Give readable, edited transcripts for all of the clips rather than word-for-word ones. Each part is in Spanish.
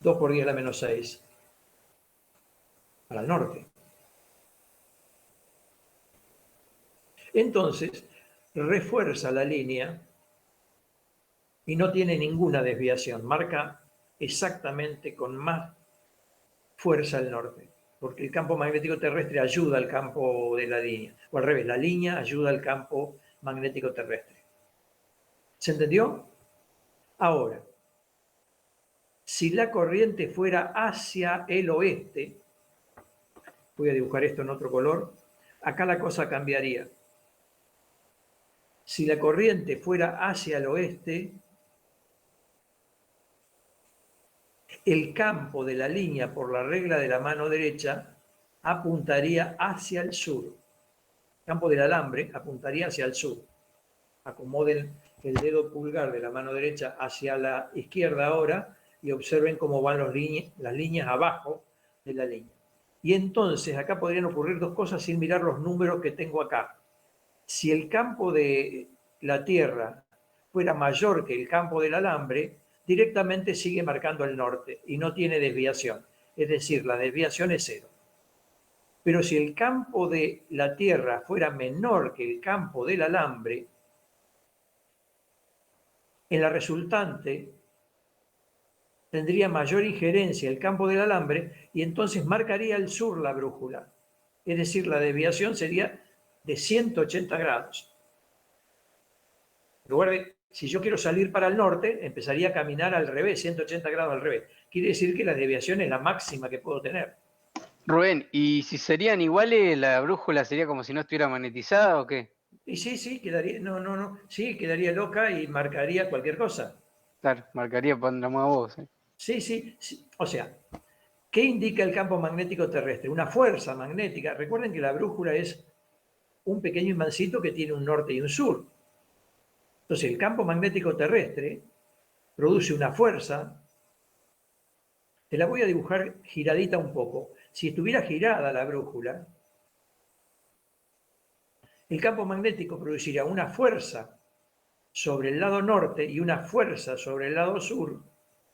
2 por 10 a la menos 6 para el norte. Entonces, refuerza la línea y no tiene ninguna desviación. Marca exactamente con más fuerza el norte, porque el campo magnético terrestre ayuda al campo de la línea. O al revés, la línea ayuda al campo magnético terrestre. ¿Se entendió? Ahora, si la corriente fuera hacia el oeste, voy a dibujar esto en otro color, acá la cosa cambiaría. Si la corriente fuera hacia el oeste, el campo de la línea por la regla de la mano derecha apuntaría hacia el sur. El campo del alambre apuntaría hacia el sur. Acomoden el dedo pulgar de la mano derecha hacia la izquierda ahora y observen cómo van las líneas abajo de la línea. Y entonces acá podrían ocurrir dos cosas sin mirar los números que tengo acá. Si el campo de la Tierra fuera mayor que el campo del alambre, directamente sigue marcando el norte y no tiene desviación. Es decir, la desviación es 0. Pero si el campo de la Tierra fuera menor que el campo del alambre, en la resultante tendría mayor injerencia el campo del alambre y entonces marcaría el sur la brújula. Es decir, la desviación sería de 180 grados. En lugar de, si yo quiero salir para el norte, empezaría a caminar al revés, 180 grados al revés. Quiere decir que la desviación es la máxima que puedo tener. Rubén, ¿y si serían iguales, la brújula sería como si no estuviera magnetizada o qué? Y sí, quedaría, sí, quedaría loca y marcaría cualquier cosa. Claro, marcaría pondremos a vos. Sí. O sea, ¿qué indica el campo magnético terrestre? Una fuerza magnética. Recuerden que la brújula es un pequeño imancito que tiene un norte y un sur. Entonces, el campo magnético terrestre produce una fuerza. Te la voy a dibujar giradita un poco. Si estuviera girada la brújula, el campo magnético produciría una fuerza sobre el lado norte y una fuerza sobre el lado sur,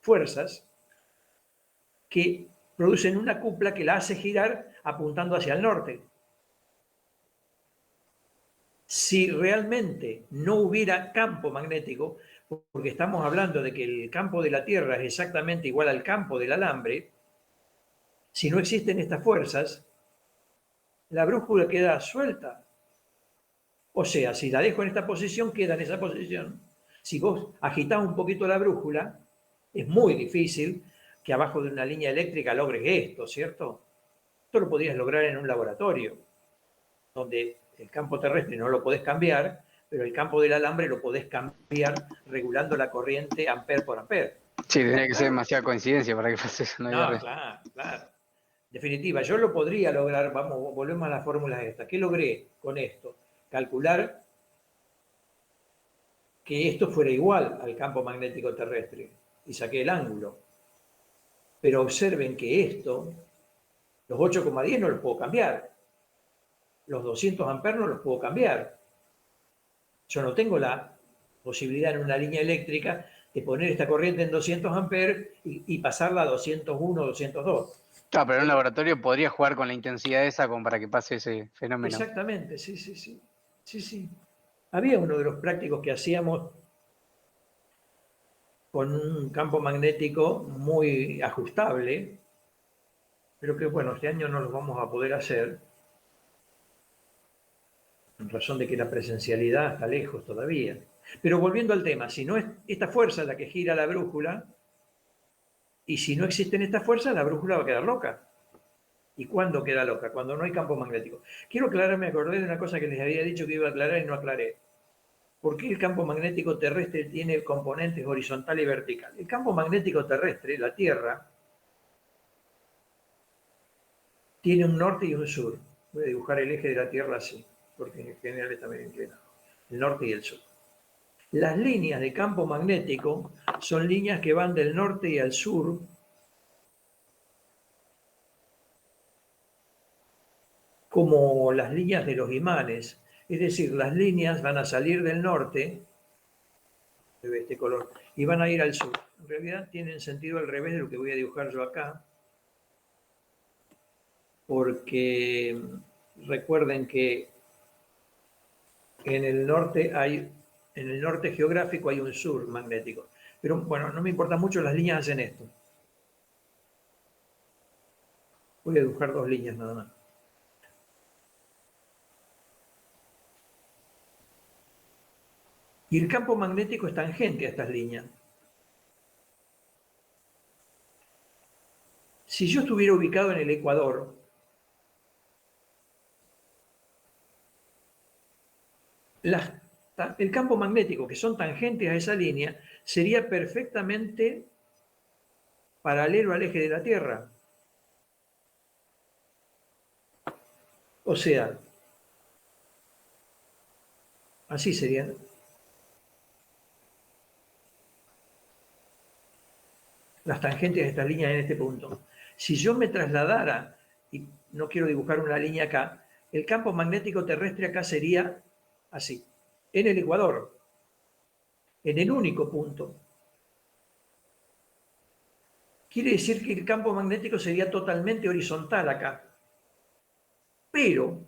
fuerzas que producen una cupla que la hace girar apuntando hacia el norte. Si realmente no hubiera campo magnético, porque estamos hablando de que el campo de la Tierra es exactamente igual al campo del alambre, si no existen estas fuerzas, la brújula queda suelta. O sea, si la dejo en esta posición, queda en esa posición. Si vos agitás un poquito la brújula, es muy difícil que abajo de una línea eléctrica logres esto, ¿cierto? Esto lo podrías lograr en un laboratorio, donde el campo terrestre no lo podés cambiar, pero el campo del alambre lo podés cambiar regulando la corriente ampere por ampere. Sí, tendría que ser demasiada coincidencia para que pase eso. No, claro. Definitiva, yo lo podría lograr, vamos, volvemos a las fórmulas estas. ¿Qué logré con esto? Calcular que esto fuera igual al campo magnético terrestre y saqué el ángulo. Pero observen que esto, los 8,10 no los puedo cambiar. Los 200 amperes no los puedo cambiar. Yo no tengo la posibilidad en una línea eléctrica de poner esta corriente en 200 amperes y pasarla a 201, 202. Claro, pero en un laboratorio podría jugar con la intensidad esa como para que pase ese fenómeno. Exactamente, sí. Había uno de los prácticos que hacíamos con un campo magnético muy ajustable, pero que bueno, este año no los vamos a poder hacer, en razón de que la presencialidad está lejos todavía. Pero volviendo al tema, si no es esta fuerza la que gira la brújula, y si no existen estas fuerzas, la brújula va a quedar loca. ¿Y cuándo queda loca? Cuando no hay campo magnético. Quiero aclarar, me acordé de una cosa que les había dicho que iba a aclarar y no aclaré. ¿Por qué el campo magnético terrestre tiene componentes horizontal y vertical? El campo magnético terrestre, la Tierra, tiene un norte y un sur. Voy a dibujar el eje de la Tierra así, porque en general está bien inclinado. El norte y el sur. Las líneas de campo magnético son líneas que van del norte y al sur, como las líneas de los imanes. Es decir, las líneas van a salir del norte, de este color, y van a ir al sur. en realidad tienen sentido al revés de lo que voy a dibujar yo acá, porque recuerden que en el norte geográfico hay un sur magnético. Pero bueno, no me importa mucho, las líneas hacen esto. Voy a dibujar 2 líneas nada más. Y el campo magnético es tangente a estas líneas. Si yo estuviera ubicado en el ecuador, el campo magnético, que son tangentes a esa línea, sería perfectamente paralelo al eje de la Tierra. O sea, así serían. Las tangentes de estas líneas en este punto. Si yo me trasladara, y no quiero dibujar una línea acá, el campo magnético terrestre acá sería así, en el ecuador, en el único punto. Quiere decir que el campo magnético sería totalmente horizontal acá. Pero,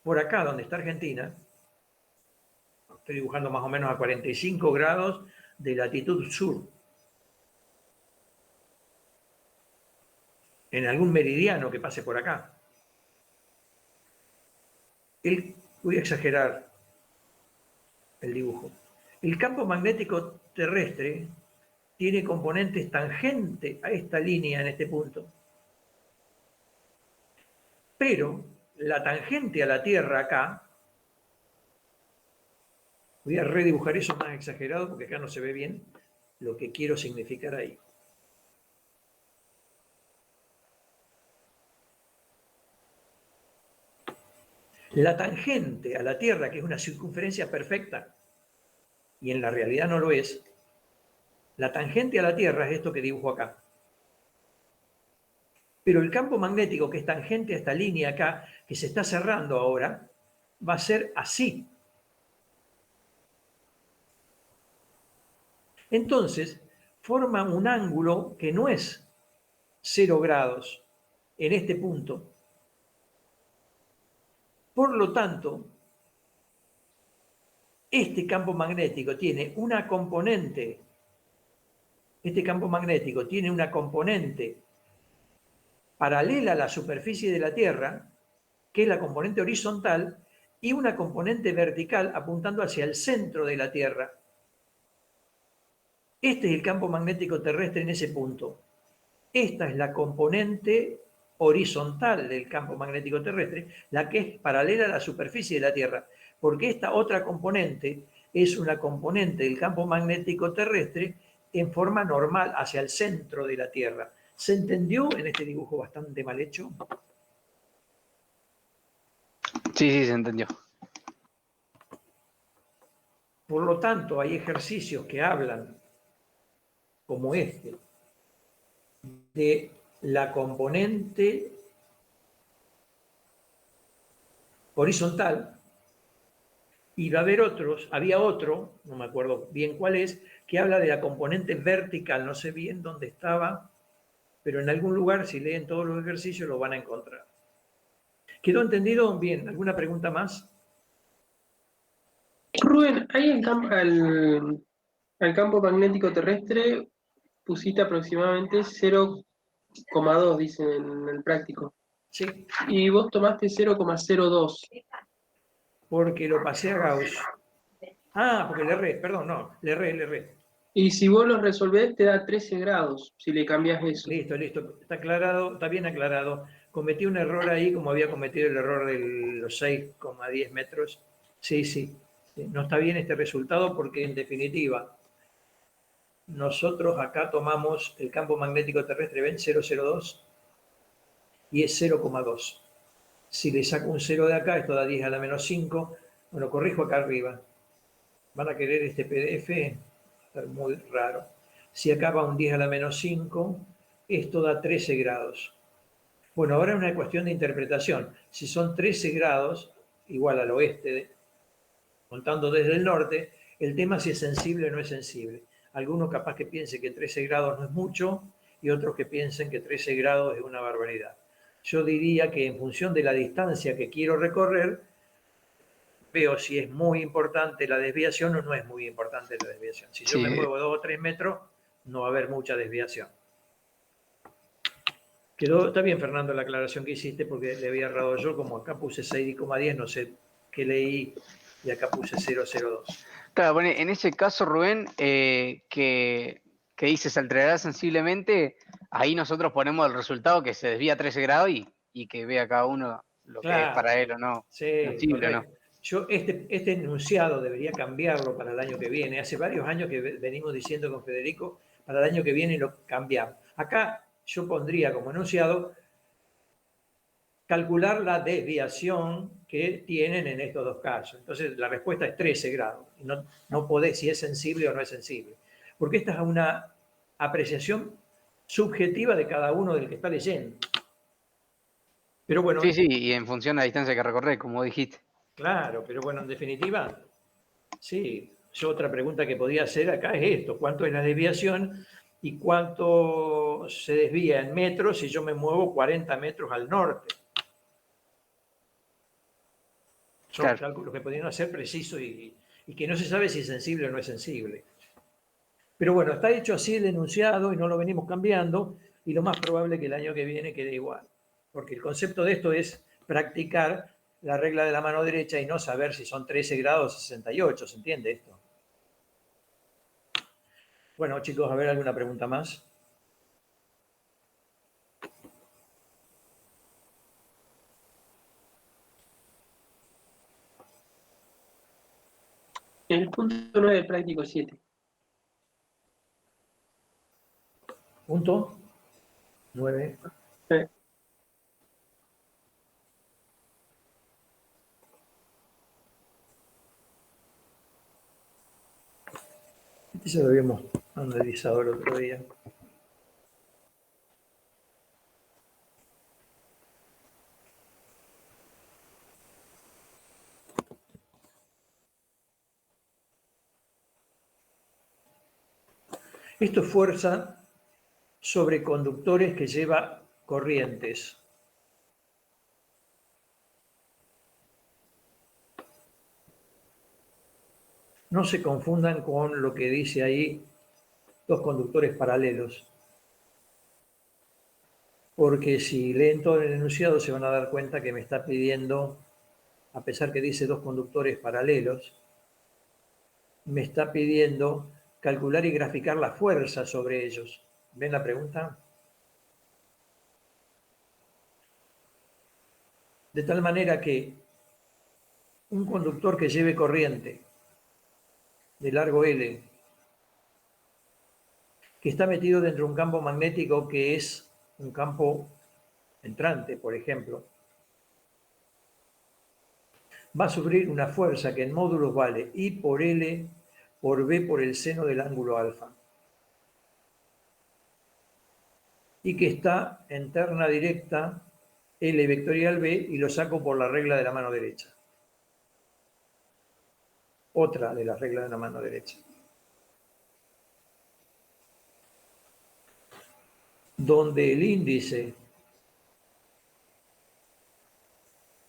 por acá donde está Argentina, estoy dibujando más o menos a 45 grados de latitud sur, en algún meridiano que pase por acá. Voy a exagerar el dibujo. El campo magnético terrestre tiene componentes tangentes a esta línea en este punto. Pero la tangente a la Tierra acá, voy a redibujar eso más exagerado porque acá no se ve bien lo que quiero significar ahí. La tangente a la Tierra, que es una circunferencia perfecta, y en la realidad no lo es, la tangente a la Tierra es esto que dibujo acá. Pero el campo magnético que es tangente a esta línea acá, que se está cerrando ahora, va a ser así. Entonces, forma un ángulo que no es 0 grados en este punto. Por lo tanto, este campo magnético tiene una componente, paralela a la superficie de la Tierra, que es la componente horizontal, y una componente vertical apuntando hacia el centro de la Tierra. Este es el campo magnético terrestre en ese punto. Esta es la componente horizontal del campo magnético terrestre, la que es paralela a la superficie de la Tierra, porque esta otra componente es una componente del campo magnético terrestre en forma normal hacia el centro de la Tierra. ¿Se entendió en este dibujo bastante mal hecho? Sí, se entendió. Por lo tanto, hay ejercicios que hablan, como este, de la componente horizontal, y va a haber había otro, no me acuerdo bien cuál es, que habla de la componente vertical, no sé bien dónde estaba, pero en algún lugar, si leen todos los ejercicios, lo van a encontrar. ¿Quedó entendido? Bien, ¿alguna pregunta más? Rubén, ahí al campo magnético terrestre pusiste aproximadamente 0,2, dicen en el práctico. Sí, Y vos tomaste 0,02. porque lo pasé a Gauss. Ah, porque le erré, perdón, no, le erré. Y si vos lo resolvés, te da 13 grados, si le cambias eso. Listo, está aclarado, está bien aclarado. Cometí un error ahí, como había cometido el error de los 6,10 metros. Sí, no está bien este resultado porque, en definitiva, nosotros acá tomamos el campo magnético terrestre, ven, 0,02 y es 0,2. Si le saco un 0 de acá, esto da 10 a la menos 5. Bueno, corrijo acá arriba. Van a querer este PDF, va a estar muy raro. Si acá va un 10 a la menos 5, esto da 13 grados. Bueno, ahora es una cuestión de interpretación. Si son 13 grados, igual al oeste, contando desde el norte, el tema si es sensible o no es sensible. Algunos capaz que piensen que 13 grados no es mucho y otros que piensen que 13 grados es una barbaridad. Yo diría que en función de la distancia que quiero recorrer, veo si es muy importante la desviación o no es muy importante la desviación. Si yo me Sí, muevo 2 o 3 metros, no va a haber mucha desviación. Está bien, Fernando, la aclaración que hiciste, porque le había errado yo, como acá puse 6,10, no sé qué leí, y acá puse 0,02. claro, bueno, en ese caso, Rubén, que dice se alterará sensiblemente, ahí nosotros ponemos el resultado que se desvía 13 grados y que vea cada uno lo que es Claro, para él o no sí, sensible o no. correcto. Yo este enunciado debería cambiarlo para el año que viene. Hace varios años que venimos diciendo con Federico, para el año que viene lo cambiamos. Acá yo pondría como enunciado calcular la desviación que tienen en estos dos casos. Entonces la respuesta es 13 grados. No podés si es sensible o no es sensible. Porque esta es una apreciación subjetiva de cada uno del que está leyendo. Pero bueno, Sí, sí, y en función de la distancia que recorrer, como dijiste. claro, pero bueno, en definitiva, sí. Yo otra pregunta que podía hacer acá es esto: ¿cuánto es la desviación y cuánto se desvía en metros si yo me muevo 40 metros al norte? Son Claro. cálculos que podrían ser precisos y que no se sabe si es sensible o no es sensible. Pero bueno, está hecho así el enunciado y no lo venimos cambiando, y lo más probable es que el año que viene quede igual. Porque el concepto de esto es practicar la regla de la mano derecha y no saber si son 13 grados o 68, ¿se entiende esto? Bueno, chicos, a ver, ¿alguna pregunta más? El punto 9 del práctico 7. Punto 9. Este ya lo habíamos analizado el otro día. Esto es fuerza sobre conductores que lleva corrientes. No se confundan con lo que dice ahí, dos conductores paralelos, porque si leen todo el enunciado se van a dar cuenta que me está pidiendo, a pesar que dice dos conductores paralelos, me está pidiendo calcular y graficar la fuerza sobre ellos. ¿Ven la pregunta? De tal manera que un conductor que lleve corriente de largo L, que está metido dentro de un campo magnético que es un campo entrante, por ejemplo, va a sufrir una fuerza que en módulos vale I por L por B por el seno del ángulo alfa, y que está en terna directa L vectorial B y lo saco por la regla de la mano derecha. Otra de las reglas de la mano derecha. Donde el índice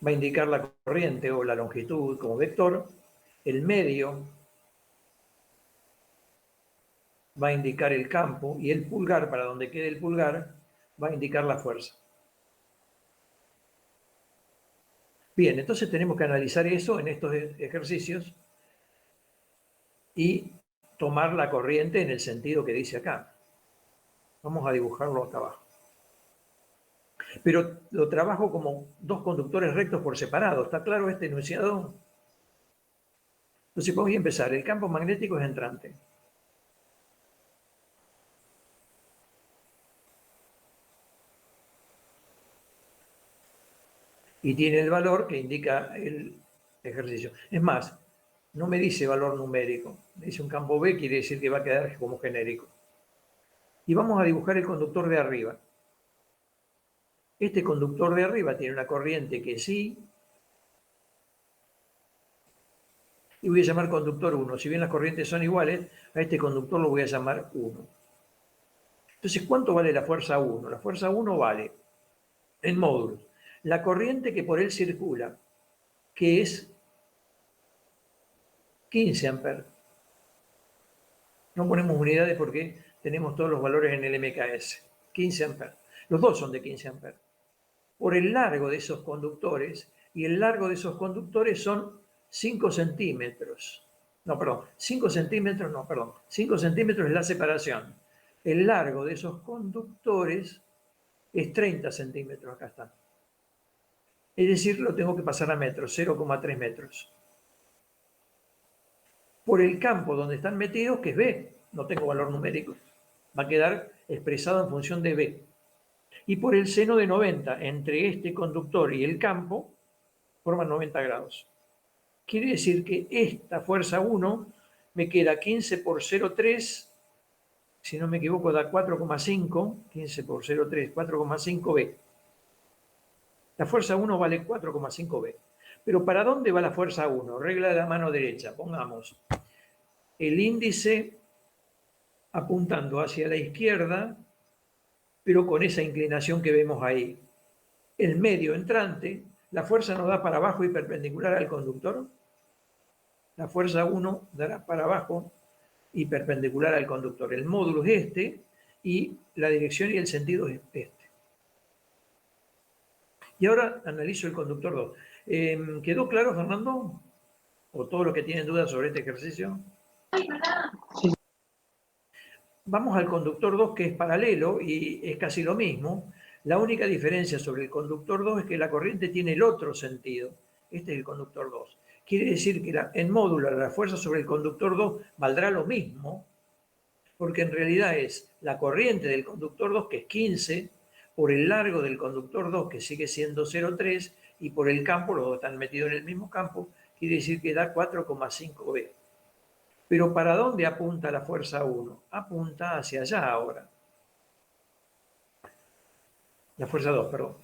va a indicar la corriente o la longitud como vector, el medio va a indicar el campo y el pulgar, para donde quede el pulgar, va a indicar la fuerza. Bien, entonces tenemos que analizar eso en estos ejercicios y tomar la corriente en el sentido que dice acá. Vamos a dibujarlo acá abajo. Pero lo trabajo como dos conductores rectos por separado. ¿Está claro este enunciado? Entonces vamos a empezar. El campo magnético es entrante. Y tiene el valor que indica el ejercicio. Es más, no me dice valor numérico. Me dice un campo B, quiere decir que va a quedar como genérico. Y vamos a dibujar el conductor de arriba. Este conductor de arriba tiene una corriente que sí y voy a llamar conductor 1. Si bien las corrientes son iguales, a este conductor lo voy a llamar 1. Entonces, ¿cuánto vale la fuerza 1? La fuerza 1 vale, en módulos, la corriente que por él circula, que es 15 amperes. No ponemos unidades porque tenemos todos los valores en el MKS. 15 amperes. Los dos son de 15 amperes. Por el largo de esos conductores, y el largo de esos conductores son 5 centímetros. No, perdón, 5 centímetros, no, perdón. 5 centímetros es la separación. El largo de esos conductores es 30 centímetros, acá está. Es decir, lo tengo que pasar a metros, 0,3 metros. Por el campo donde están metidos, que es B, no tengo valor numérico, va a quedar expresado en función de B. Y por el seno de 90 entre este conductor y el campo, forman 90 grados. Quiere decir que esta fuerza 1 me queda 15 por 0,3, si no me equivoco da 4,5, 15 por 0,3, 4,5 B. La fuerza 1 vale 4,5 B. Pero ¿para dónde va la fuerza 1? Regla de la mano derecha, pongamos el índice apuntando hacia la izquierda, pero con esa inclinación que vemos ahí. El medio entrante, la fuerza nos da para abajo y perpendicular al conductor. La fuerza 1 dará para abajo y perpendicular al conductor. El módulo es este y la dirección y el sentido es este. Y ahora analizo el conductor 2. ¿Quedó claro, Fernando? ¿O todo lo que tienen dudas sobre este ejercicio? Sí. Vamos al conductor 2, que es paralelo y es casi lo mismo. La única diferencia sobre el conductor 2 es que la corriente tiene el otro sentido. Este es el conductor 2. Quiere decir que en módulo la fuerza sobre el conductor 2 valdrá lo mismo, porque en realidad es la corriente del conductor 2, que es 15, por el largo del conductor 2, que sigue siendo 0,3, y por el campo, los dos están metidos en el mismo campo, quiere decir que da 4,5 B. Pero ¿para dónde apunta la fuerza 1? Apunta hacia allá ahora. La fuerza 2, perdón.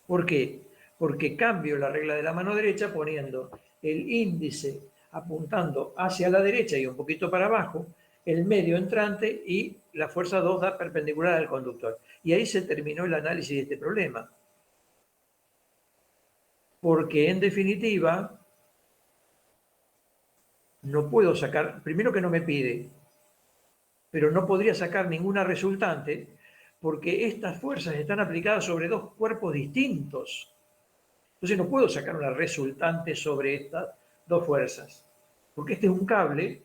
¿Por qué? Porque cambio la regla de la mano derecha poniendo el índice apuntando hacia la derecha y un poquito para abajo, el medio entrante y la fuerza 2 da perpendicular al conductor. Y ahí se terminó el análisis de este problema. Porque en definitiva, no puedo sacar, primero que no me pide, pero no podría sacar ninguna resultante porque estas fuerzas están aplicadas sobre dos cuerpos distintos. Entonces no puedo sacar una resultante sobre estas dos fuerzas, porque este es un cable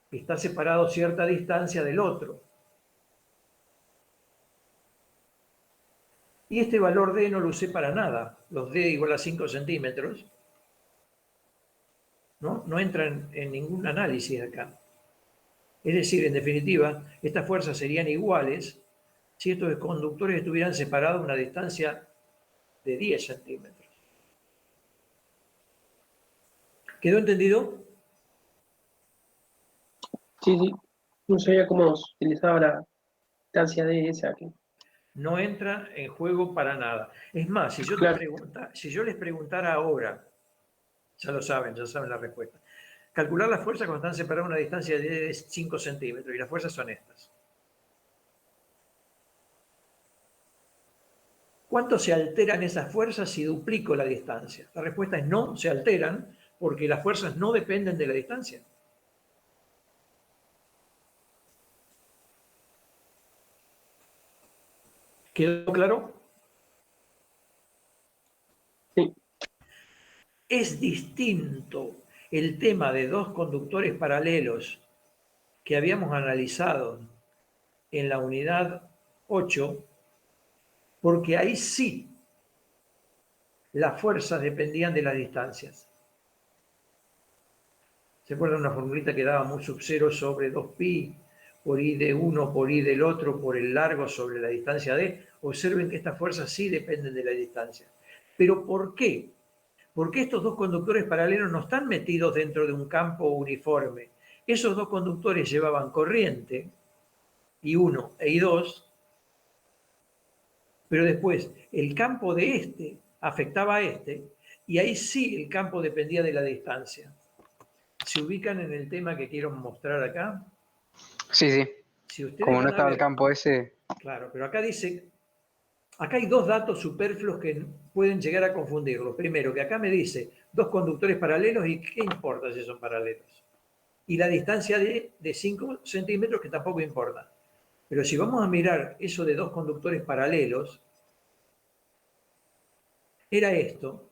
que está separado a cierta distancia del otro. Y este valor D no lo usé para nada. Los D igual a 5 centímetros. No entran en ningún análisis acá. Es decir, en definitiva, estas fuerzas serían iguales si estos conductores estuvieran separados a una distancia de 10 centímetros. ¿Quedó entendido? Sí, sí. No sabía cómo se utilizaba la distancia de esa aquí. No entra en juego para nada. Es más, si yo, Claro. si yo les preguntara ahora, ya lo saben, ya saben la respuesta. Calcular las fuerzas cuando están separadas a una distancia de 5 centímetros y las fuerzas son estas. ¿Cuánto se alteran esas fuerzas si duplico la distancia? La respuesta es no, se alteran porque las fuerzas no dependen de la distancia. ¿Quedó claro? Sí. Es distinto el tema de dos conductores paralelos que habíamos analizado en la unidad 8, porque ahí sí las fuerzas dependían de las distancias. ¿Se acuerdan una formulita que daba mu sub 0 sobre 2pi por i de uno por i del otro por el largo sobre la distancia d? Observen que estas fuerzas sí dependen de la distancia. ¿Pero por qué? Porque estos dos conductores paralelos no están metidos dentro de un campo uniforme. Esos dos conductores llevaban corriente, I1 e I2, pero después el campo de este afectaba a este, y ahí sí el campo dependía de la distancia. ¿Se ubican en el tema que quiero mostrar acá? Sí, sí. Si ustedes Como no van a estaba el ver, campo ese. claro, pero acá dice, acá hay dos datos superfluos que pueden llegar a confundirlo. Primero, que acá me dice dos conductores paralelos y ¿qué importa si son paralelos? Y la distancia de 5 centímetros que tampoco importa. Pero si vamos a mirar eso de dos conductores paralelos, era esto.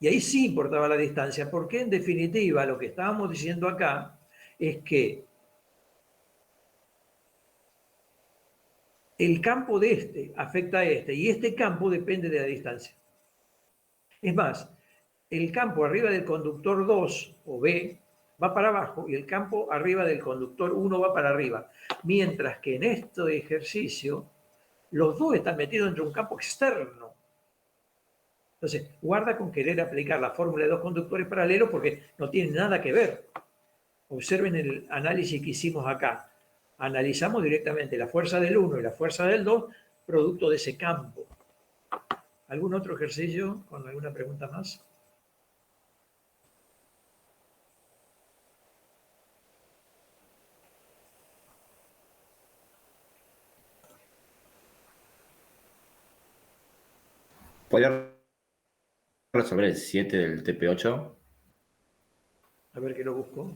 Y ahí sí importaba la distancia, porque en definitiva lo que estábamos diciendo acá es que el campo de este afecta a este y este campo depende de la distancia. Es más, el campo arriba del conductor 2 o B va para abajo y el campo arriba del conductor 1 va para arriba. Mientras que en este ejercicio los dos están metidos dentro de un campo externo. Entonces, guarda con querer aplicar la fórmula de dos conductores paralelos porque no tiene nada que ver. Observen el análisis que hicimos acá. Analizamos directamente la fuerza del 1 y la fuerza del 2, producto de ese campo. ¿Algún otro ejercicio con alguna pregunta más? ¿Podría resolver el 7 del TP8? A ver qué lo busco.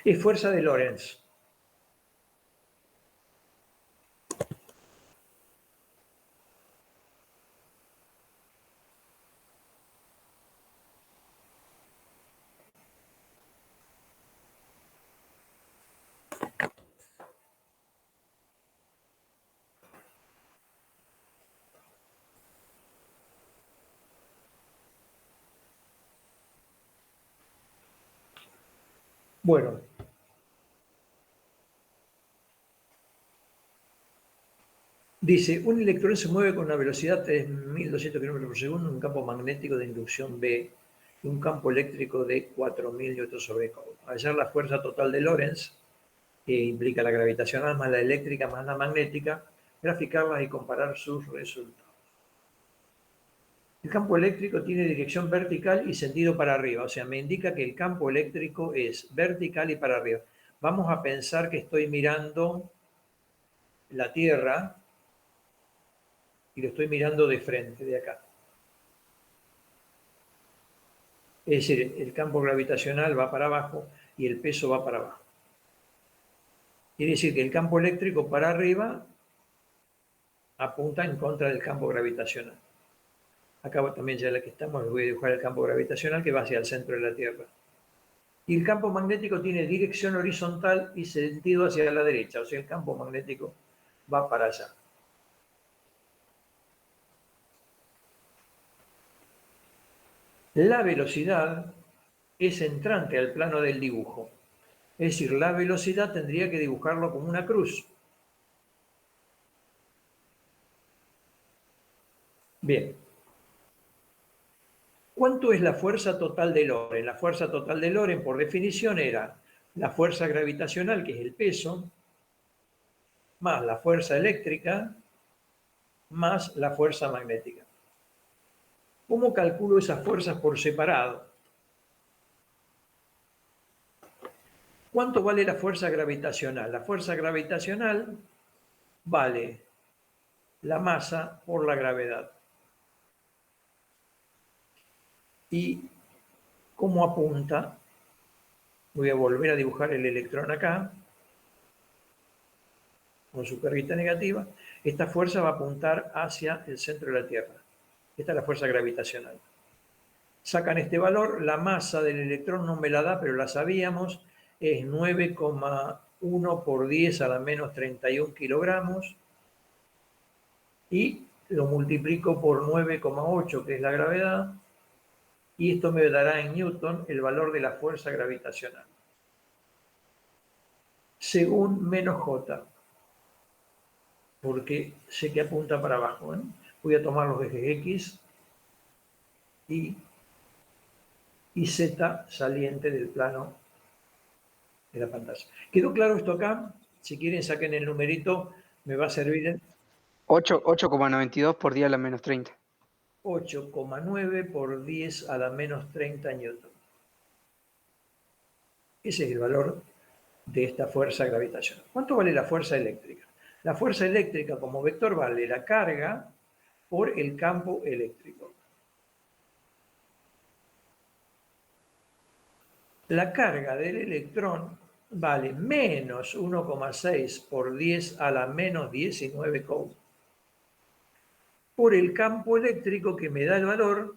Es fuerza de Lorentz. Bueno, dice, un electrón se mueve con una velocidad de 3.200 km por segundo en un campo magnético de inducción B y un campo eléctrico de 4.000 Newton sobre Coulomb. Hallar la fuerza total de Lorentz, que implica la gravitacional más la eléctrica más la magnética, graficarlas y comparar sus resultados. El campo eléctrico tiene dirección vertical y sentido para arriba, o sea, me indica que el campo eléctrico es vertical y para arriba. Vamos a pensar que estoy mirando la Tierra y lo estoy mirando de frente, de acá. Es decir, el campo gravitacional va para abajo y el peso va para abajo. Quiere decir que el campo eléctrico para arriba apunta en contra del campo gravitacional. Acá también ya la que estamos, les voy a dibujar el campo gravitacional que va hacia el centro de la Tierra. Y el campo magnético tiene dirección horizontal y sentido hacia la derecha, o sea, el campo magnético va para allá. La velocidad es entrante al plano del dibujo. Es decir, la velocidad tendría que dibujarlo como una cruz. Bien. ¿Cuánto es la fuerza total de Lorentz? La fuerza total de Lorentz, por definición, era la fuerza gravitacional, que es el peso, más la fuerza eléctrica, más la fuerza magnética. ¿Cómo calculo esas fuerzas por separado? ¿Cuánto vale la fuerza gravitacional? La fuerza gravitacional vale la masa por la gravedad. ¿Y cómo apunta? Voy a volver a dibujar el electrón acá, con su carguita negativa. Esta fuerza va a apuntar hacia el centro de la Tierra. Esta es la fuerza gravitacional. Sacan este valor, la masa del electrón no me la da, pero la sabíamos, es 9,1 por 10 a la menos 31 kilogramos, y lo multiplico por 9,8, que es la gravedad, y esto me dará en Newton el valor de la fuerza gravitacional. Según menos J, porque sé que apunta para abajo, ¿eh? Voy a tomar los ejes X y Z saliente del plano de la pantalla. ¿Quedó claro esto acá? Si quieren saquen el numerito, me va a servir 8,92 por 10 a la menos 30. 8,9 por 10 a la menos 30 newton. Ese es el valor de esta fuerza gravitacional. ¿Cuánto vale la fuerza eléctrica? La fuerza eléctrica como vector vale la carga por el campo eléctrico. La carga del electrón vale menos 1,6 por 10 a la menos 19 coulomb por el campo eléctrico que me da el valor,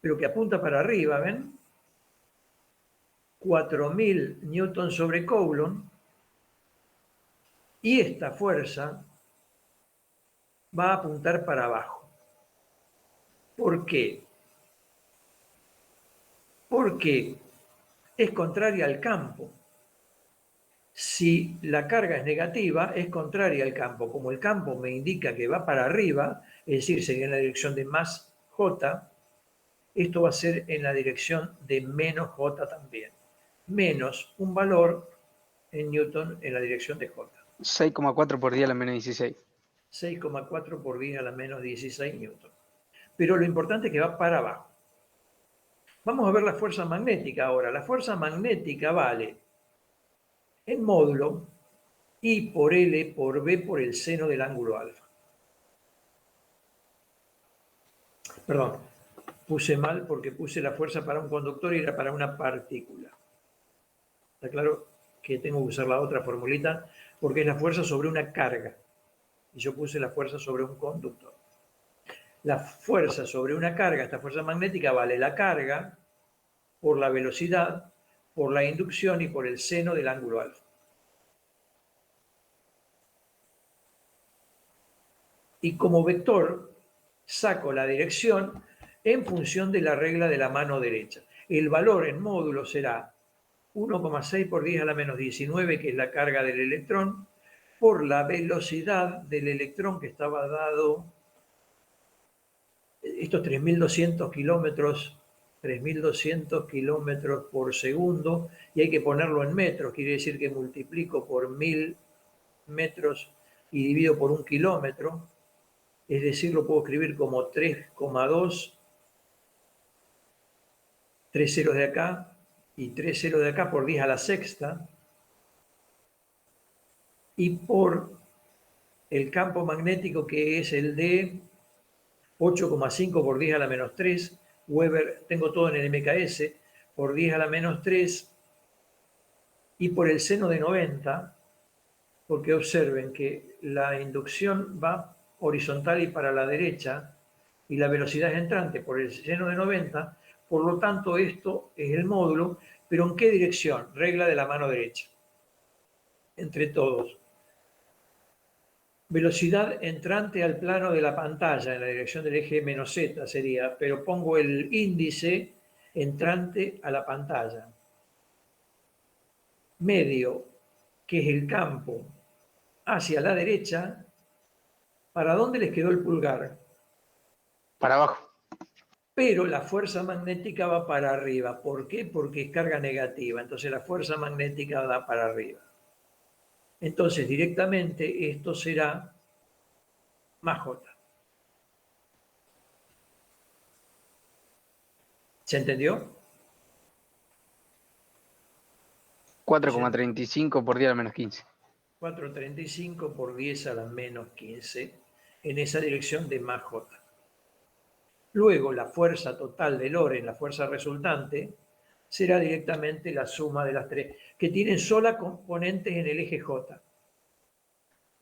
pero que apunta para arriba, ¿ven? 4.000 newton sobre coulomb, y esta fuerza va a apuntar para abajo. ¿Por qué? Porque es contraria al campo. Si la carga es negativa, es contraria al campo. Como el campo me indica que va para arriba, es decir, sería en la dirección de más J, esto va a ser en la dirección de menos J también. Menos un valor en Newton en la dirección de J. 6,4 por 10 a la menos 16. 6,4 por 10 a la menos 16 Newton. Pero lo importante es que va para abajo. Vamos a ver la fuerza magnética ahora. La fuerza magnética vale en módulo I por L por B por el seno del ángulo alfa. Perdón, puse mal porque puse la fuerza para un conductor y era para una partícula. Está claro que tengo que usar la otra formulita porque es la fuerza sobre una carga. Y yo puse la fuerza sobre un conductor. La fuerza sobre una carga, esta fuerza magnética, vale la carga por la velocidad, por la inducción y por el seno del ángulo alfa. Y como vector saco la dirección en función de la regla de la mano derecha. El valor en módulo será 1,6 por 10 a la menos 19, que es la carga del electrón, por la velocidad del electrón que estaba dado, estos 3.200 kilómetros por segundo, y hay que ponerlo en metros, quiere decir que multiplico por 1.000 metros y divido por 1 kilómetro, es decir, lo puedo escribir como 3,2, 3 ceros de acá y 3 ceros de acá por 10 a la sexta, y por el campo magnético que es el de 8,5 por 10 a la menos 3, Weber, tengo todo en el MKS, por 10 a la menos 3, y por el seno de 90, porque observen que la inducción va horizontal y para la derecha, y la velocidad es entrante por el seno de 90, por lo tanto esto es el módulo, pero ¿en qué dirección? Regla de la mano derecha. Entre todos. Velocidad entrante al plano de la pantalla en la dirección del eje menos Z sería, pero pongo el índice entrante a la pantalla. Medio, que es el campo, hacia la derecha. ¿Para dónde les quedó el pulgar? Para abajo. Pero la fuerza magnética va para arriba. ¿Por qué? Porque es carga negativa. Entonces la fuerza magnética va para arriba. Entonces directamente esto será más J. ¿Se entendió? 4,35 por 10 a la menos 15. 4,35 por 10 a la menos 15 en esa dirección de más J. Luego la fuerza total de Lorentz, la fuerza resultante, será directamente la suma de las tres, que tienen sola componentes en el eje J.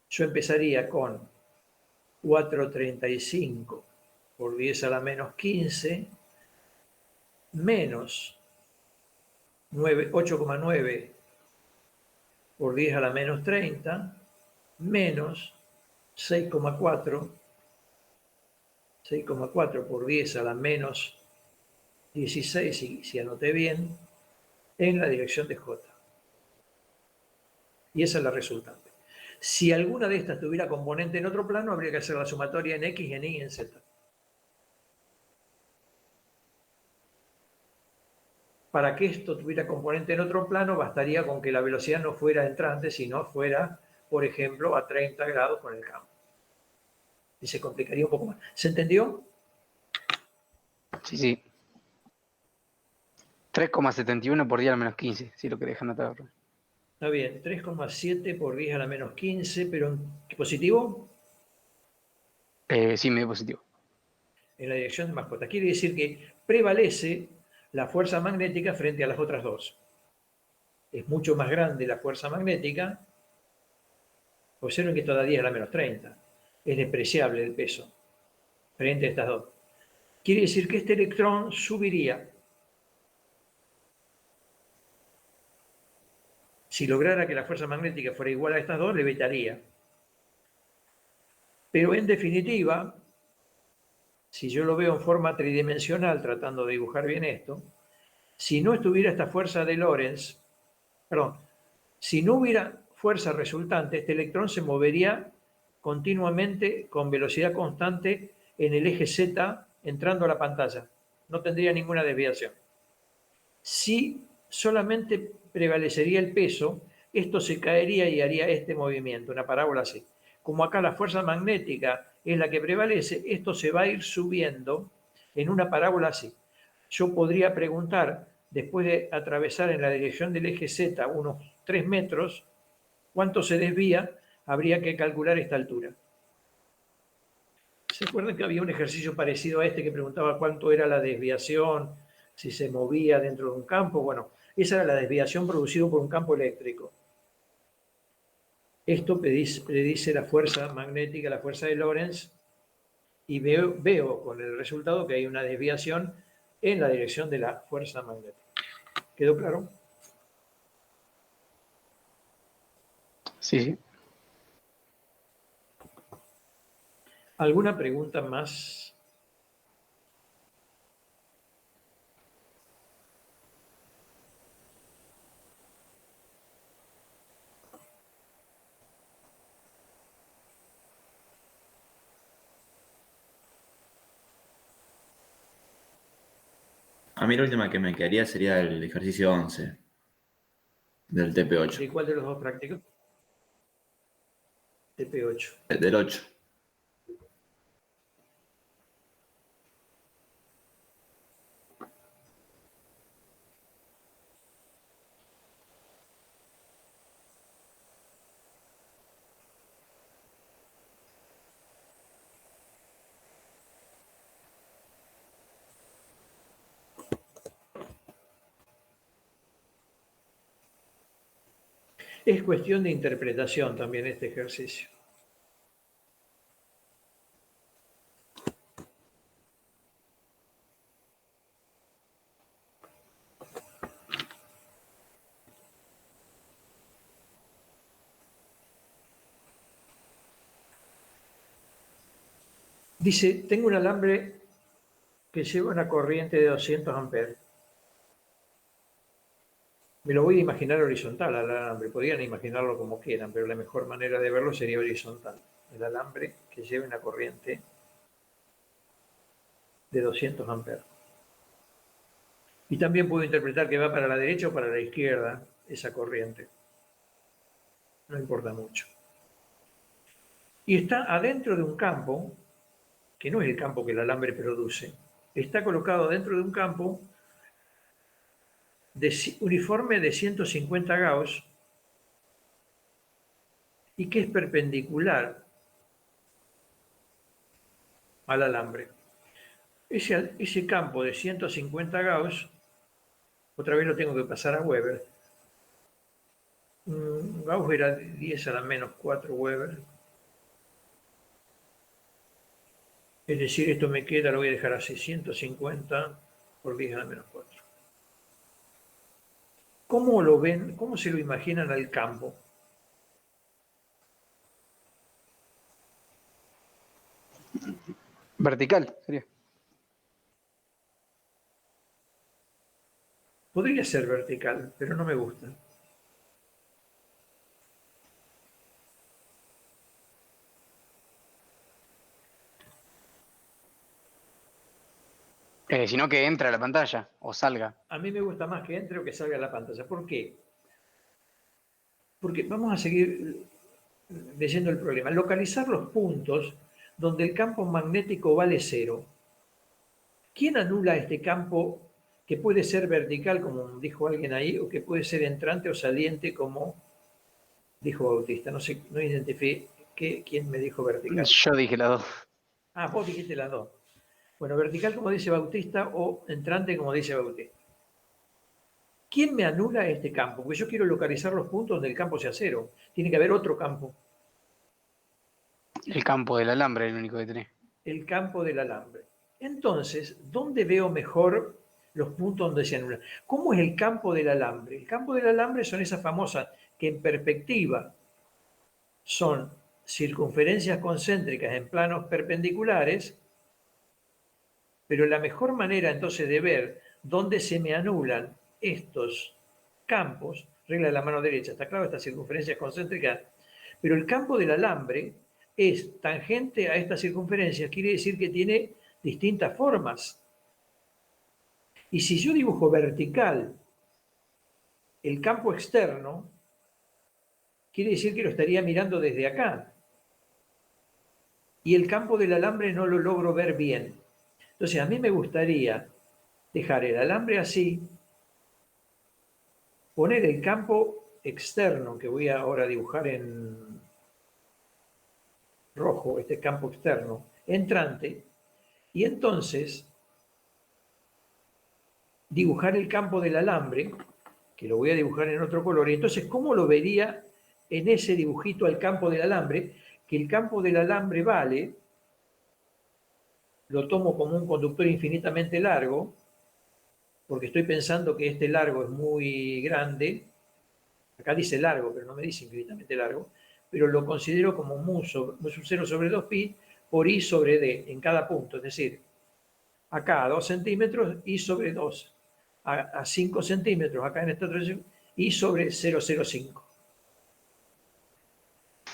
Yo empezaría con 4,35 por 10 a la menos 15 menos 8,9 por 10 a la menos 30 menos 6,4 por 10 a la menos 16, si anoté bien, en la dirección de J. Y esa es la resultante. Si alguna de estas tuviera componente en otro plano, habría que hacer la sumatoria en X, en Y y en Z. para que esto tuviera componente en otro plano, bastaría con que la velocidad no fuera entrante, sino fuera, por ejemplo, a 30 grados con el campo. Y se complicaría un poco más. ¿Se entendió? Sí, sí. 3,71 por 10 a la menos 15, si lo querés anotar. Está bien, 3,7 por 10 a la menos 15, pero ¿positivo? Sí, medio positivo. En la dirección de mascota. Quiere decir que prevalece la fuerza magnética frente a las otras dos. Es mucho más grande la fuerza magnética. Observen que esto da 10 a la menos 30. Es despreciable el peso frente a estas dos. Quiere decir que este electrón subiría. Si lograra que la fuerza magnética fuera igual a estas dos, levitaría. Pero en definitiva, si yo lo veo en forma tridimensional, tratando de dibujar bien esto, si no estuviera esta fuerza de Lorentz, perdón, si no hubiera fuerza resultante, este electrón se movería continuamente con velocidad constante en el eje Z entrando a la pantalla. No tendría ninguna desviación. Si solamente prevalecería el peso, esto se caería y haría este movimiento, una parábola así. Como acá la fuerza magnética es la que prevalece, esto se va a ir subiendo en una parábola así. Yo podría preguntar, después de atravesar en la dirección del eje Z unos 3 metros, ¿cuánto se desvía? Habría que calcular esta altura. ¿Se acuerdan que había un ejercicio parecido a este que preguntaba cuánto era la desviación, si se movía dentro de un campo? Bueno, esa era la desviación producida por un campo eléctrico. Esto predice la fuerza magnética, la fuerza de Lorentz, y veo con el resultado que hay una desviación en la dirección de la fuerza magnética. ¿Quedó claro? Sí, sí. ¿Alguna pregunta más? A mí la última que me quedaría sería el ejercicio 11 del TP8. ¿De cuál de los dos prácticos? TP8. Del 8. Es cuestión de interpretación también este ejercicio. Dice, tengo un alambre que lleva una corriente de 200 amperes. Me lo voy a imaginar horizontal al alambre. Podrían imaginarlo como quieran, pero la mejor manera de verlo sería horizontal. El alambre que lleva una corriente de 200 amperes. Y también puedo interpretar que va para la derecha o para la izquierda esa corriente. No importa mucho. Y está adentro de un campo, que no es el campo que el alambre produce. Está colocado dentro de un campo uniforme de 150 Gauss y que es perpendicular al alambre. Ese campo de 150 Gauss, otra vez lo tengo que pasar a Weber. Gauss era 10 a la menos 4 Weber. Es decir, esto me queda, lo voy a dejar así, 150 por 10 a la menos 4. ¿Cómo lo ven? ¿Cómo se lo imaginan al campo? Vertical, sería. Podría ser vertical, pero no me gusta. Sino que entre a la pantalla o salga. A mí me gusta más que entre o que salga a la pantalla. ¿Por qué? Porque vamos a seguir leyendo el problema. Localizar los puntos donde el campo magnético vale 0. ¿Quién anula este campo que puede ser vertical, como dijo alguien ahí, o que puede ser entrante o saliente, como dijo Bautista? No sé, no identifiqué quién me dijo vertical. Yo dije las dos. Ah, vos dijiste las dos. Bueno, vertical como dice Bautista o entrante como dice Bautista. ¿Quién me anula este campo? Porque yo quiero localizar los puntos donde el campo sea 0. Tiene que haber otro campo. El campo del alambre es el único que tenés. El campo del alambre. Entonces, ¿dónde veo mejor los puntos donde se anulan? ¿Cómo es el campo del alambre? El campo del alambre son esas famosas que en perspectiva son circunferencias concéntricas en planos perpendiculares, pero la mejor manera entonces de ver dónde se me anulan estos campos, regla de la mano derecha, está claro, estas circunferencias concéntricas, pero el campo del alambre es tangente a estas circunferencias, quiere decir que tiene distintas formas. Y si yo dibujo vertical el campo externo, quiere decir que lo estaría mirando desde acá. Y el campo del alambre no lo logro ver bien. Entonces a mí me gustaría dejar el alambre así, poner el campo externo, que voy ahora a dibujar en rojo, este campo externo, entrante, y entonces dibujar el campo del alambre, que lo voy a dibujar en otro color, y entonces, ¿cómo lo vería en ese dibujito al campo del alambre? Que el campo del alambre vale, lo tomo como un conductor infinitamente largo, porque estoy pensando que este largo es muy grande, acá dice largo, pero no me dice infinitamente largo, pero lo considero como mu sub 0 sobre 2pi por i sobre d en cada punto, es decir, acá a 2 centímetros, i sobre 2, a 5 centímetros, acá en esta dirección, i sobre 0,05.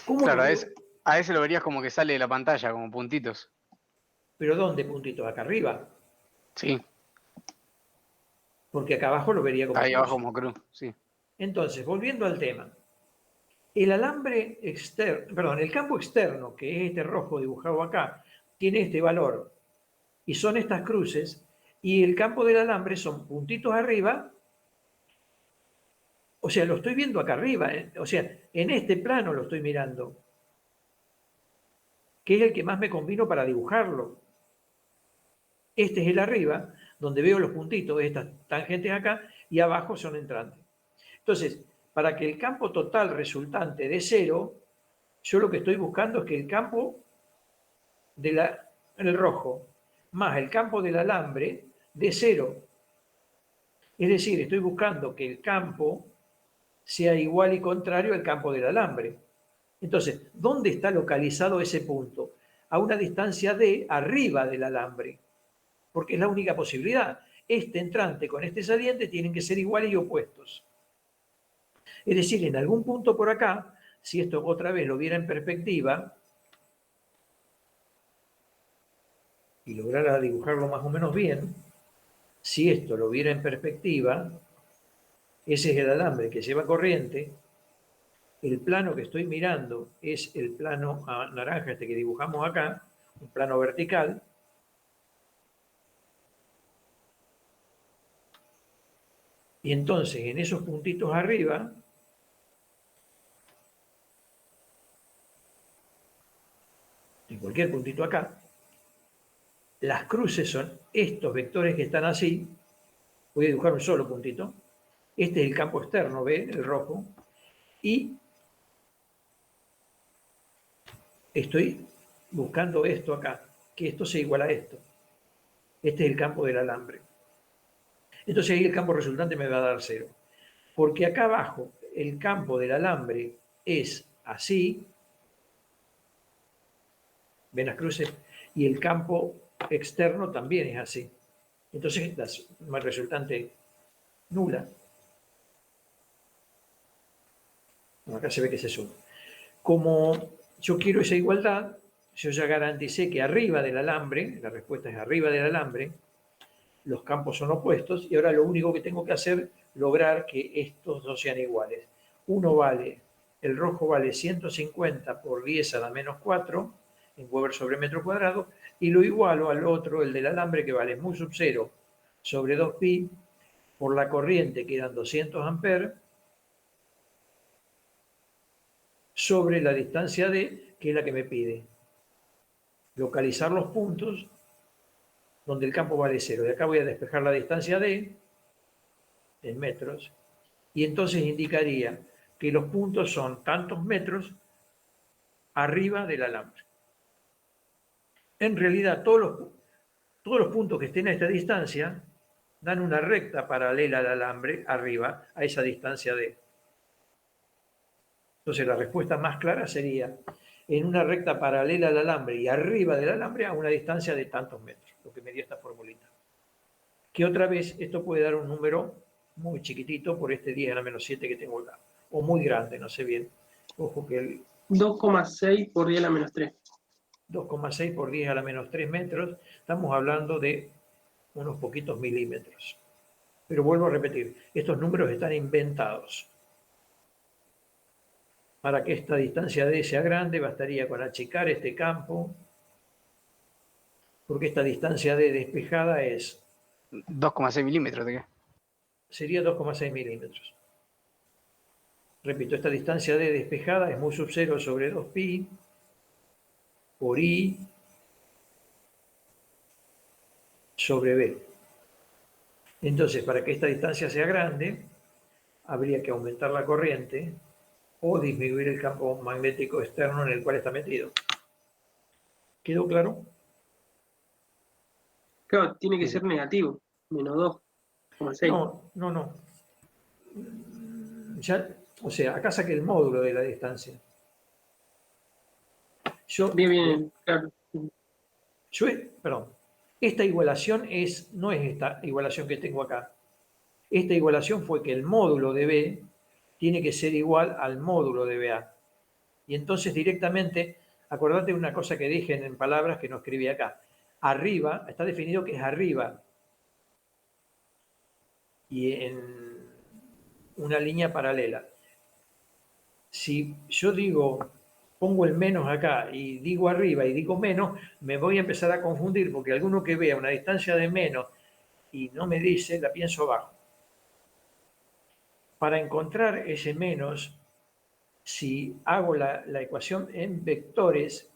¿Cómo Claro, lo veo? a ese lo verías como que sale de la pantalla, como puntitos. ¿Pero dónde puntitos? Acá arriba, Sí, porque acá abajo lo vería como ahí abajo cruz. como cruz, sí. Entonces, volviendo al tema, el alambre externo, perdón, el campo externo, que es este rojo dibujado acá, tiene este valor, y son estas cruces, y el campo del alambre son puntitos arriba, o sea, lo estoy viendo acá arriba, o sea, en este plano lo estoy mirando, que es el que más me convino para dibujarlo. Este es el arriba, donde veo los puntitos, estas tangentes acá, y abajo son entrantes. Entonces, para que el campo total resultante de 0, yo lo que estoy buscando es que el campo el rojo más el campo del alambre de 0. Es decir, estoy buscando que el campo sea igual y contrario al campo del alambre. Entonces, ¿dónde está localizado ese punto? A una distancia d arriba del alambre, porque es la única posibilidad. Este entrante con este saliente tienen que ser iguales y opuestos. Es decir, en algún punto por acá, si esto otra vez lo viera en perspectiva y lograra dibujarlo más o menos bien, si esto lo viera en perspectiva, ese es el alambre que lleva corriente, el plano que estoy mirando es el plano naranja este que dibujamos acá, un plano vertical, y entonces en esos puntitos arriba, en cualquier puntito acá, las cruces son estos vectores que están así, voy a dibujar un solo puntito, este es el campo externo, ¿ve? El rojo, y estoy buscando esto acá, que esto sea igual a esto. Este es el campo del alambre. Entonces ahí el campo resultante me va a dar 0. Porque acá abajo el campo del alambre es así, ven las cruces, y el campo externo también es así. Entonces la resultante nula. Bueno, acá se ve que se suma. Como yo quiero esa igualdad, yo ya garanticé que arriba del alambre, la respuesta es arriba del alambre, los campos son opuestos y ahora lo único que tengo que hacer es lograr que estos dos sean iguales. El rojo vale 150 por 10 a la menos 4 en Weber sobre metro cuadrado y lo igualo al otro, el del alambre, que vale mu sub 0 sobre 2pi por la corriente, que eran 200 amperes, sobre la distancia D, que es la que me pide. Localizar los puntos donde el campo vale 0. De acá voy a despejar la distancia D en metros y entonces indicaría que los puntos son tantos metros arriba del alambre. En realidad, todos los puntos que estén a esta distancia dan una recta paralela al alambre arriba a esa distancia D. Entonces la respuesta más clara sería en una recta paralela al alambre y arriba del alambre a una distancia de tantos metros, lo que me dio esta formulita. Que otra vez esto puede dar un número muy chiquitito por este 10 a la menos 7 que tengo acá, o muy grande, no sé bien. Ojo que el 2,6 por 10 a la menos 3. 2,6 por 10 a la menos 3 metros, estamos hablando de unos poquitos milímetros. Pero vuelvo a repetir, estos números están inventados. Para que esta distancia D sea grande, bastaría con achicar este campo, porque esta distancia D despejada es 2,6 milímetros, ¿de qué? sería 2,6 milímetros. Repito, esta distancia D despejada es mu sub 0 sobre 2pi por I sobre B. Entonces, para que esta distancia sea grande, habría que aumentar la corriente o disminuir el campo magnético externo en el cual está metido. ¿Quedó claro? Claro, tiene que Sí. ser negativo, menos 2,6. No. Ya, o sea, acá saqué el módulo de la distancia. Bien, claro. Perdón. Esta igualación no es esta igualación que tengo acá. Esta igualación fue que el módulo de B tiene que ser igual al módulo de BA. Y entonces directamente, acordate de una cosa que dije en palabras que no escribí acá. Arriba, está definido que es arriba. Y en una línea paralela. Si yo pongo el menos acá y digo arriba y digo menos, me voy a empezar a confundir porque alguno que vea una distancia de menos y no me dice, la pienso abajo. Para encontrar ese menos, si hago la ecuación en vectores,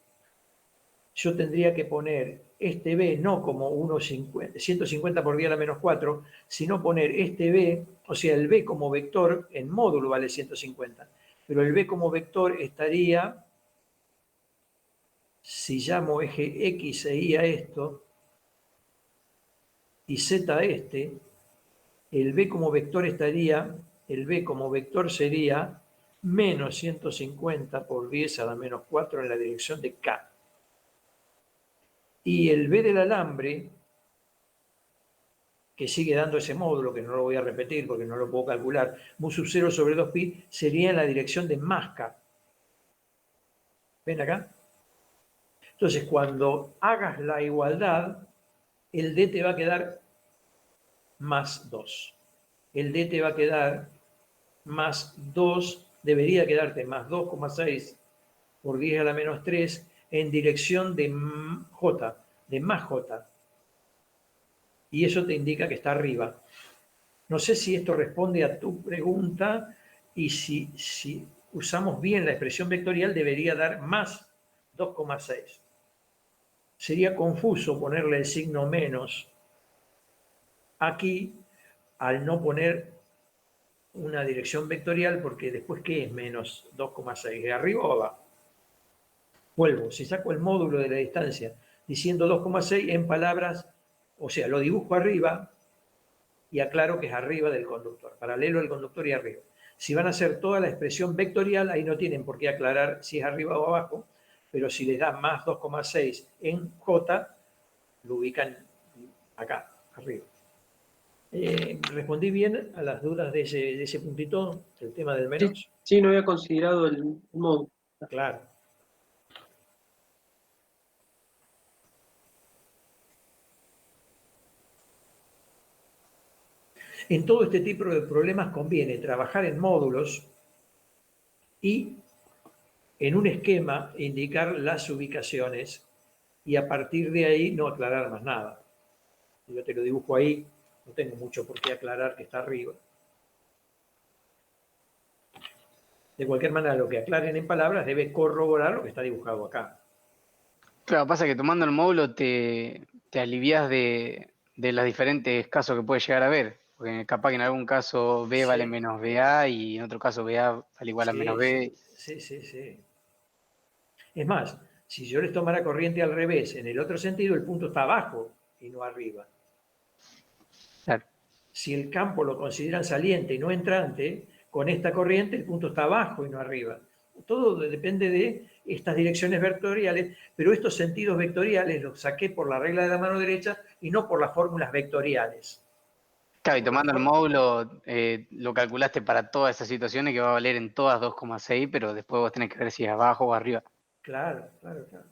yo tendría que poner este B no como 150 por 10 a la menos 4, sino poner este B, o sea, el B como vector en módulo vale 150, pero el B como vector estaría, si llamo eje X e Y a esto, y Z a este, el B como vector sería menos 150 por 10 a la menos 4 en la dirección de K. Y el B del alambre, que sigue dando ese módulo, que no lo voy a repetir porque no lo puedo calcular, mu sub 0 sobre 2pi, sería en la dirección de más K. ¿Ven acá? Entonces, cuando hagas la igualdad, el D te va a quedar más 2. El D te va a quedar más 2, debería quedarte más 2,6 por 10 a la menos 3 en dirección de J, de más J. Y eso te indica que está arriba. No sé si esto responde a tu pregunta y si usamos bien la expresión vectorial debería dar más 2,6. Sería confuso ponerle el signo menos aquí al no poner una dirección vectorial porque después ¿qué es menos 2,6? ¿De arriba o abajo? Vuelvo, si saco el módulo de la distancia diciendo 2,6 en palabras, o sea, lo dibujo arriba y aclaro que es arriba del conductor, paralelo al conductor y arriba. Si van a hacer toda la expresión vectorial, ahí no tienen por qué aclarar si es arriba o abajo, pero si les da más 2,6 en J, lo ubican acá, arriba. ¿Respondí bien a las dudas de ese puntito, el tema del menos? Sí, no había considerado el módulo. Claro. En todo este tipo de problemas conviene trabajar en módulos y en un esquema indicar las ubicaciones y a partir de ahí no aclarar más nada. Yo te lo dibujo ahí, no tengo mucho por qué aclarar que está arriba. De cualquier manera, lo que aclaren en palabras debe corroborar lo que está dibujado acá. Claro, pasa que tomando el módulo te alivias de los diferentes casos que puede llegar a haber. Porque capaz que en algún caso B vale Sí, menos BA y en otro caso BA vale igual a menos sí, B. sí, sí, sí. Es más, si yo les tomara corriente al revés, en el otro sentido, el punto está abajo y no arriba. Claro. Si el campo lo consideran saliente y no entrante, con esta corriente el punto está abajo y no arriba. Todo depende de estas direcciones vectoriales, pero estos sentidos vectoriales los saqué por la regla de la mano derecha y no por las fórmulas vectoriales. Claro, y Por las tomando el módulo lo calculaste para todas esas situaciones que va a valer en todas 2,6, pero después vos tenés que ver si es abajo o arriba. Claro, claro, claro.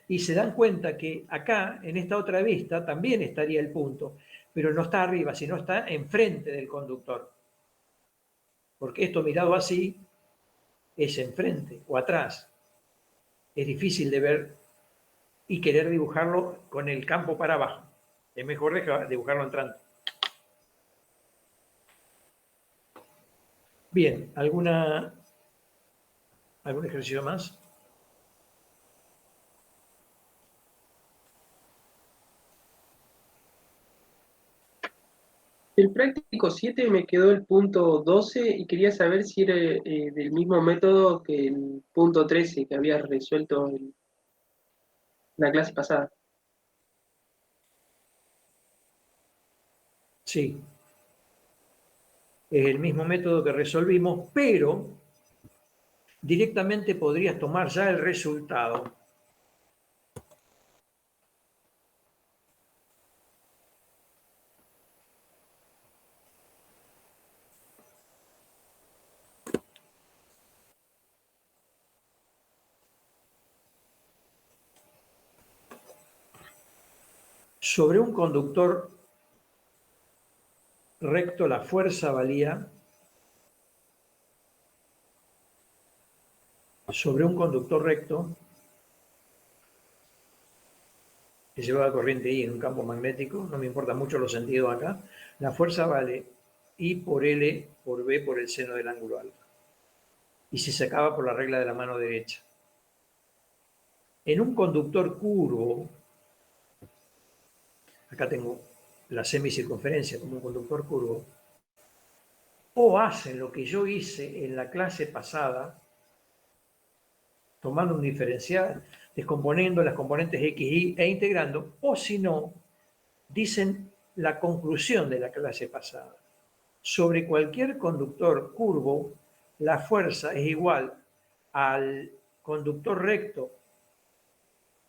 Y se dan cuenta que acá, en esta otra vista, también estaría el punto, pero no está arriba, sino está enfrente del conductor. Porque esto mirado así es enfrente o atrás. Es difícil de ver y querer dibujarlo con el campo para abajo. Es mejor dibujarlo entrante. Bien, ¿algún ejercicio más? El práctico 7 me quedó el punto 12 y quería saber si era del mismo método que el punto 13 que había resuelto en la clase pasada. Sí, es el mismo método que resolvimos, pero directamente podrías tomar ya el resultado. Sobre un conductor recto la fuerza valía sobre un conductor recto que llevaba corriente I en un campo magnético, no me importa mucho los sentidos acá, la fuerza vale I por L por B por el seno del ángulo alfa. Y se sacaba por la regla de la mano derecha. En un conductor curvo, acá tengo la semicircunferencia como un conductor curvo, o hacen lo que yo hice en la clase pasada, tomando un diferencial, descomponiendo las componentes X, Y e integrando, o si no, dicen la conclusión de la clase pasada. Sobre cualquier conductor curvo, la fuerza es igual al conductor recto,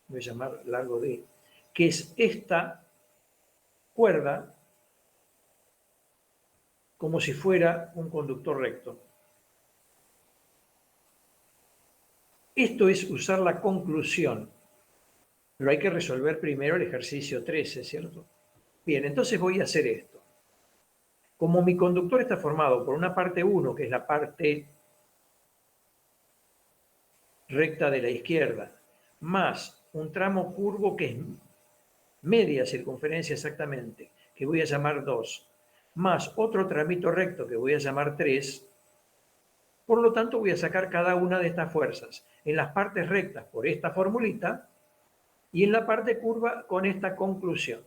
voy a llamar largo D, que es esta cuerda como si fuera un conductor recto. Esto es usar la conclusión, pero hay que resolver primero el ejercicio 13, ¿cierto? Bien, entonces voy a hacer esto. Como mi conductor está formado por una parte 1, que es la parte recta de la izquierda, más un tramo curvo que es media circunferencia exactamente, que voy a llamar 2, más otro tramito recto que voy a llamar 3, por lo tanto voy a sacar cada una de estas fuerzas en las partes rectas por esta formulita y en la parte curva con esta conclusión.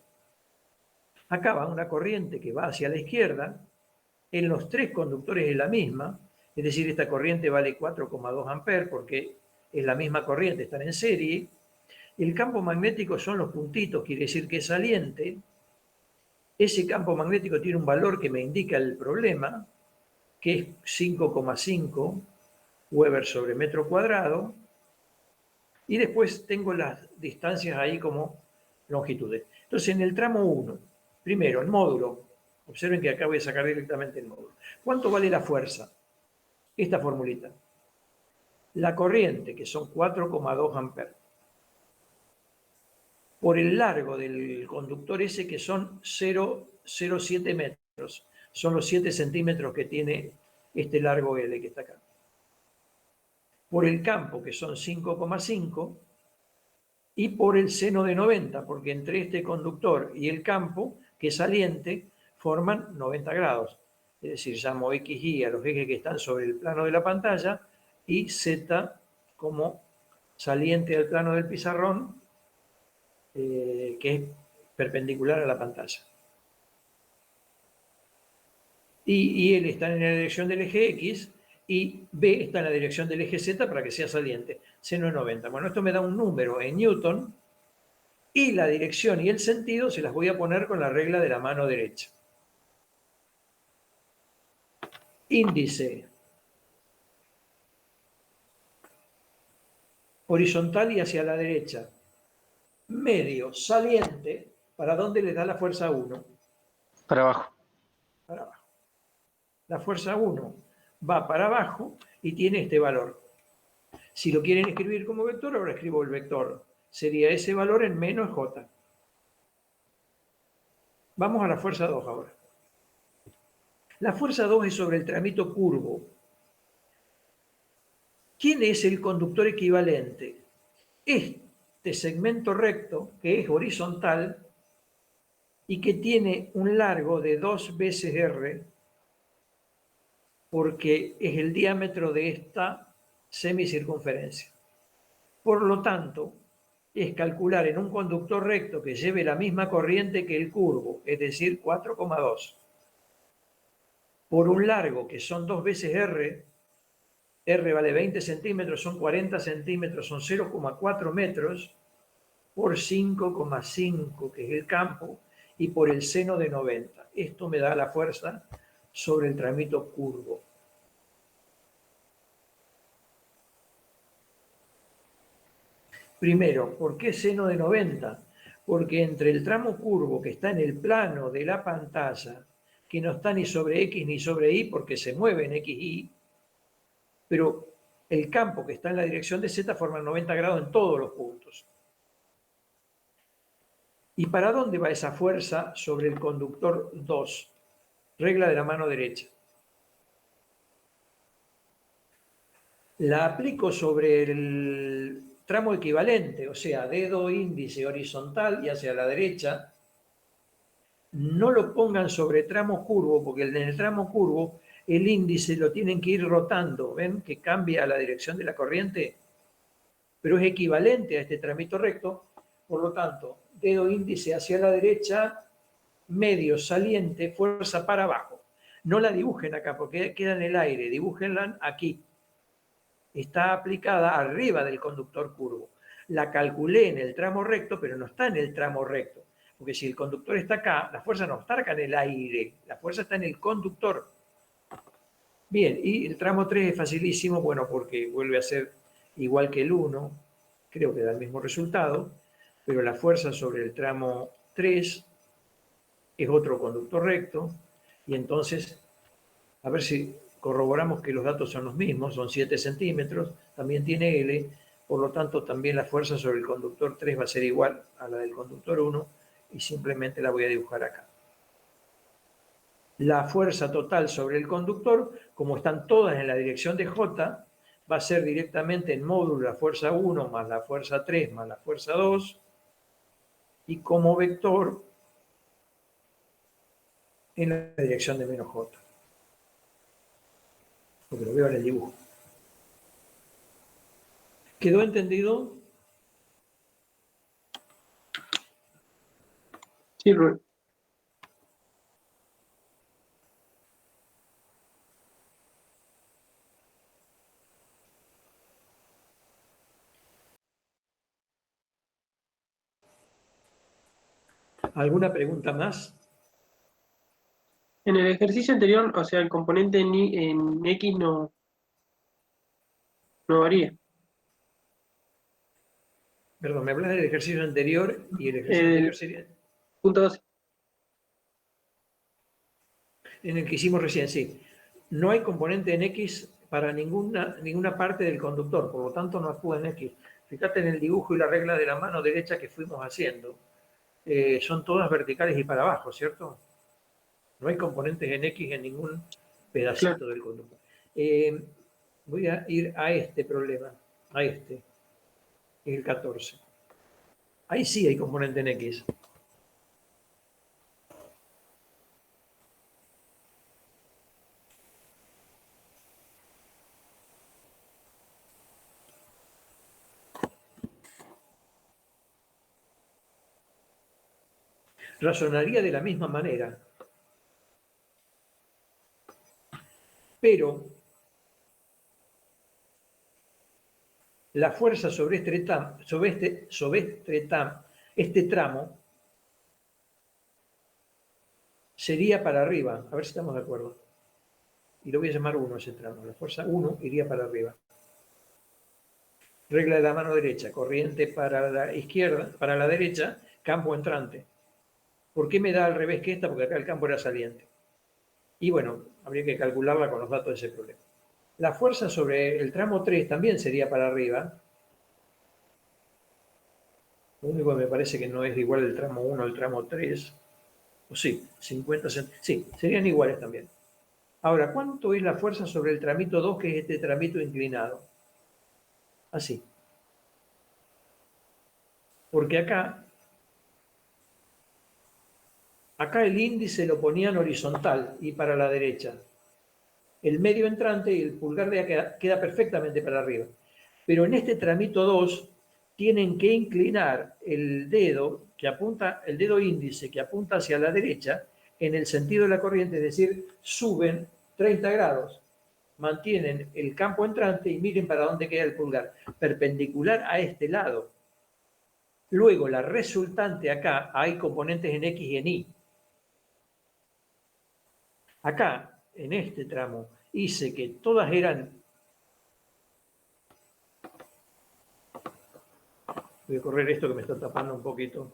Acá va una corriente que va hacia la izquierda, en los tres conductores es la misma, es decir, esta corriente vale 4,2 amperes porque es la misma corriente, están en serie. El campo magnético son los puntitos, quiere decir que es saliente. Ese campo magnético tiene un valor que me indica el problema, que es 5,5 Weber sobre metro cuadrado. Y después tengo las distancias ahí como longitudes. Entonces, en el tramo 1, primero, el módulo. Observen que acá voy a sacar directamente el módulo. ¿Cuánto vale la fuerza? Esta formulita. La corriente, que son 4,2 amperes, por el largo del conductor ese, que son 0,07 metros. son los 7 centímetros que tiene este largo L que está acá. Por el campo, que son 5,5, y por el seno de 90, porque entre este conductor y el campo, que es saliente, forman 90 grados. Es decir, llamo X, Y a los ejes que están sobre el plano de la pantalla y Z como saliente al plano del pizarrón, que es perpendicular a la pantalla. Y L está en la dirección del eje X y B está en la dirección del eje Z para que sea saliente. Seno de 90. Bueno, esto me da un número en Newton y la dirección y el sentido se las voy a poner con la regla de la mano derecha. Índice horizontal y hacia la derecha. Medio saliente, ¿para dónde le da la fuerza 1? Para abajo. Para abajo. La fuerza 1 va para abajo y tiene este valor. Si lo quieren escribir como vector, ahora escribo el vector. Sería ese valor en menos J. Vamos a la fuerza 2 ahora. La fuerza 2 es sobre el tramito curvo. ¿Quién es el conductor equivalente? Este segmento recto, que es horizontal y que tiene un largo de 2 veces R, porque es el diámetro de esta semicircunferencia. Por lo tanto, es calcular en un conductor recto que lleve la misma corriente que el curvo, es decir, 4,2. Por un largo que son 2 veces R, R vale 20 centímetros, son 40 centímetros, son 0,4 metros, por 5,5, que es el campo, y por el seno de 90. Esto me da la fuerza sobre el tramito curvo. Primero, ¿por qué seno de 90? Porque entre el tramo curvo que está en el plano de la pantalla, que no está ni sobre X ni sobre Y porque se mueve en X, Y, pero el campo que está en la dirección de Z forma 90 grados en todos los puntos. ¿Y para dónde va esa fuerza sobre el conductor 2? Regla de la mano derecha. La aplico sobre el tramo equivalente, o sea, dedo índice horizontal y hacia la derecha. No lo pongan sobre tramo curvo, porque en el tramo curvo el índice lo tienen que ir rotando. ¿Ven que cambia la dirección de la corriente? Pero es equivalente a este tramito recto. Por lo tanto, dedo índice hacia la derecha, medio saliente, fuerza para abajo. No la dibujen acá porque queda en el aire, dibújenla aquí. Está aplicada arriba del conductor curvo. La calculé en el tramo recto, pero no está en el tramo recto. Porque si el conductor está acá, la fuerza no está acá en el aire, la fuerza está en el conductor. Bien, y el tramo 3 es facilísimo, bueno, porque vuelve a ser igual que el 1, creo que da el mismo resultado, pero la fuerza sobre el tramo 3 es otro conductor recto, y entonces, a ver si corroboramos que los datos son los mismos, son 7 centímetros, también tiene L, por lo tanto también la fuerza sobre el conductor 3 va a ser igual a la del conductor 1, y simplemente la voy a dibujar acá. La fuerza total sobre el conductor, como están todas en la dirección de J, va a ser directamente en módulo la fuerza 1 más la fuerza 3 más la fuerza 2, y como vector en la dirección de menos J. Porque lo veo en el dibujo. ¿Quedó entendido? Sí, Rubén. ¿Alguna pregunta más? En el ejercicio anterior, o sea, el componente en X no varía. Perdón, me hablas del ejercicio anterior y el ejercicio anterior sería Punto 12. en el que hicimos recién, sí. No hay componente en X para ninguna parte del conductor, por lo tanto no actúa en X. Fíjate en el dibujo y la regla de la mano derecha que fuimos haciendo. Son todas verticales y para abajo, ¿cierto? No hay componentes en X en ningún pedacito Claro. del conducto. Voy a ir a este problema, a este, que es el 14. Ahí sí hay componente en X. Razonaría de la misma manera, pero la fuerza sobre este tramo sería para arriba. A ver si estamos de acuerdo. Y lo voy a llamar 1 ese tramo. La fuerza 1 iría para arriba. Regla de la mano derecha, corriente para la izquierda, para la derecha, campo entrante. ¿Por qué me da al revés que esta? Porque acá el campo era saliente. Y bueno, habría que calcularla con los datos de ese problema. La fuerza sobre el tramo 3 también sería para arriba. Lo único que me parece que no es igual el tramo 1 al tramo 3. O sí, 50 centímetros. Sí, serían iguales también. Ahora, ¿cuánto es la fuerza sobre el tramito 2, que es este tramito inclinado? Así. Porque acá el índice lo ponían horizontal y para la derecha. El medio entrante y el pulgar queda perfectamente para arriba. Pero en este tramito 2 tienen que inclinar el dedo índice que apunta hacia la derecha en el sentido de la corriente, es decir, suben 30 grados, mantienen el campo entrante y miren para dónde queda el pulgar, perpendicular a este lado. Luego, la resultante acá, hay componentes en X y en Y. Acá, en este tramo, hice que todas eran... Voy a correr esto que me está tapando un poquito.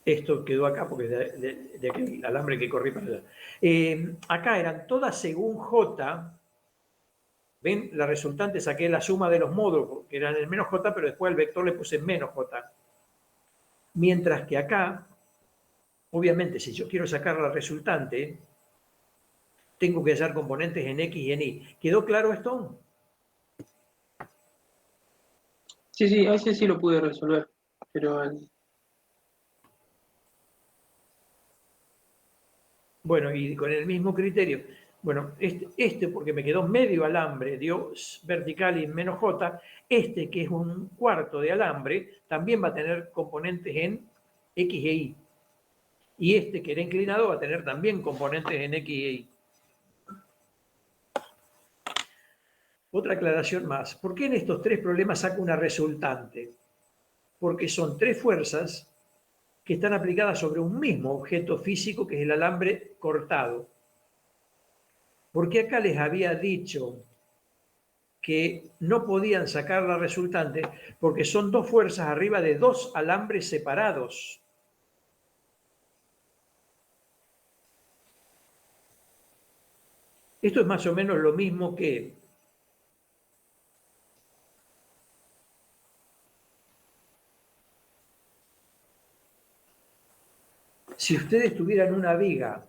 Esto quedó acá porque de aquel alambre que corrí para allá. Acá eran todas según J. ¿Ven? La resultante saqué la suma de los módulos, que eran el menos J, pero después al vector le puse menos J. Mientras que acá, obviamente, si yo quiero sacar la resultante, tengo que hallar componentes en X y en Y. ¿Quedó claro esto? Sí, a ese sí lo pude resolver, pero Bueno, y con el mismo criterio. Bueno, este porque me quedó medio alambre, dio vertical y menos J. Este, que es un cuarto de alambre, también va a tener componentes en X e Y. Y este, que era inclinado, va a tener también componentes en X e Y. Otra aclaración más. ¿Por qué en estos tres problemas saco una resultante? Porque son tres fuerzas que están aplicadas sobre un mismo objeto físico, que es el alambre cortado. Porque acá les había dicho que no podían sacar la resultante porque son dos fuerzas arriba de dos alambres separados. Esto es más o menos lo mismo que si ustedes tuvieran una viga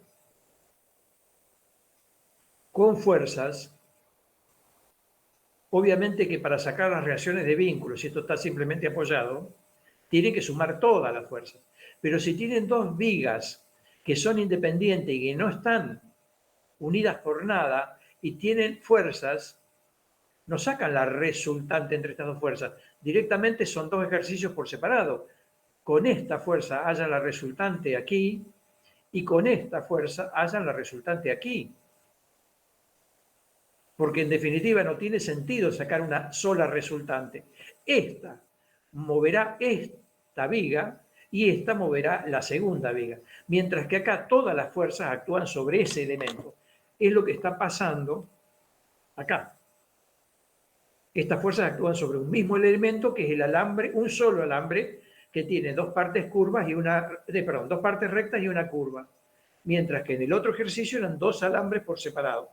con fuerzas, obviamente que para sacar las reacciones de vínculos, si esto está simplemente apoyado, tiene que sumar todas las fuerzas. Pero si tienen dos vigas que son independientes y que no están unidas por nada y tienen fuerzas, no sacan la resultante entre estas dos fuerzas. Directamente son dos ejercicios por separado. Con esta fuerza hallan la resultante aquí y con esta fuerza hallan la resultante aquí. Porque en definitiva no tiene sentido sacar una sola resultante. Esta moverá esta viga y esta moverá la segunda viga. Mientras que acá todas las fuerzas actúan sobre ese elemento. Es lo que está pasando acá. Estas fuerzas actúan sobre un mismo elemento, que es el alambre, un solo alambre que tiene dos partes curvas y dos partes rectas y una curva. mientras que en el otro ejercicio eran 2 alambres por separado.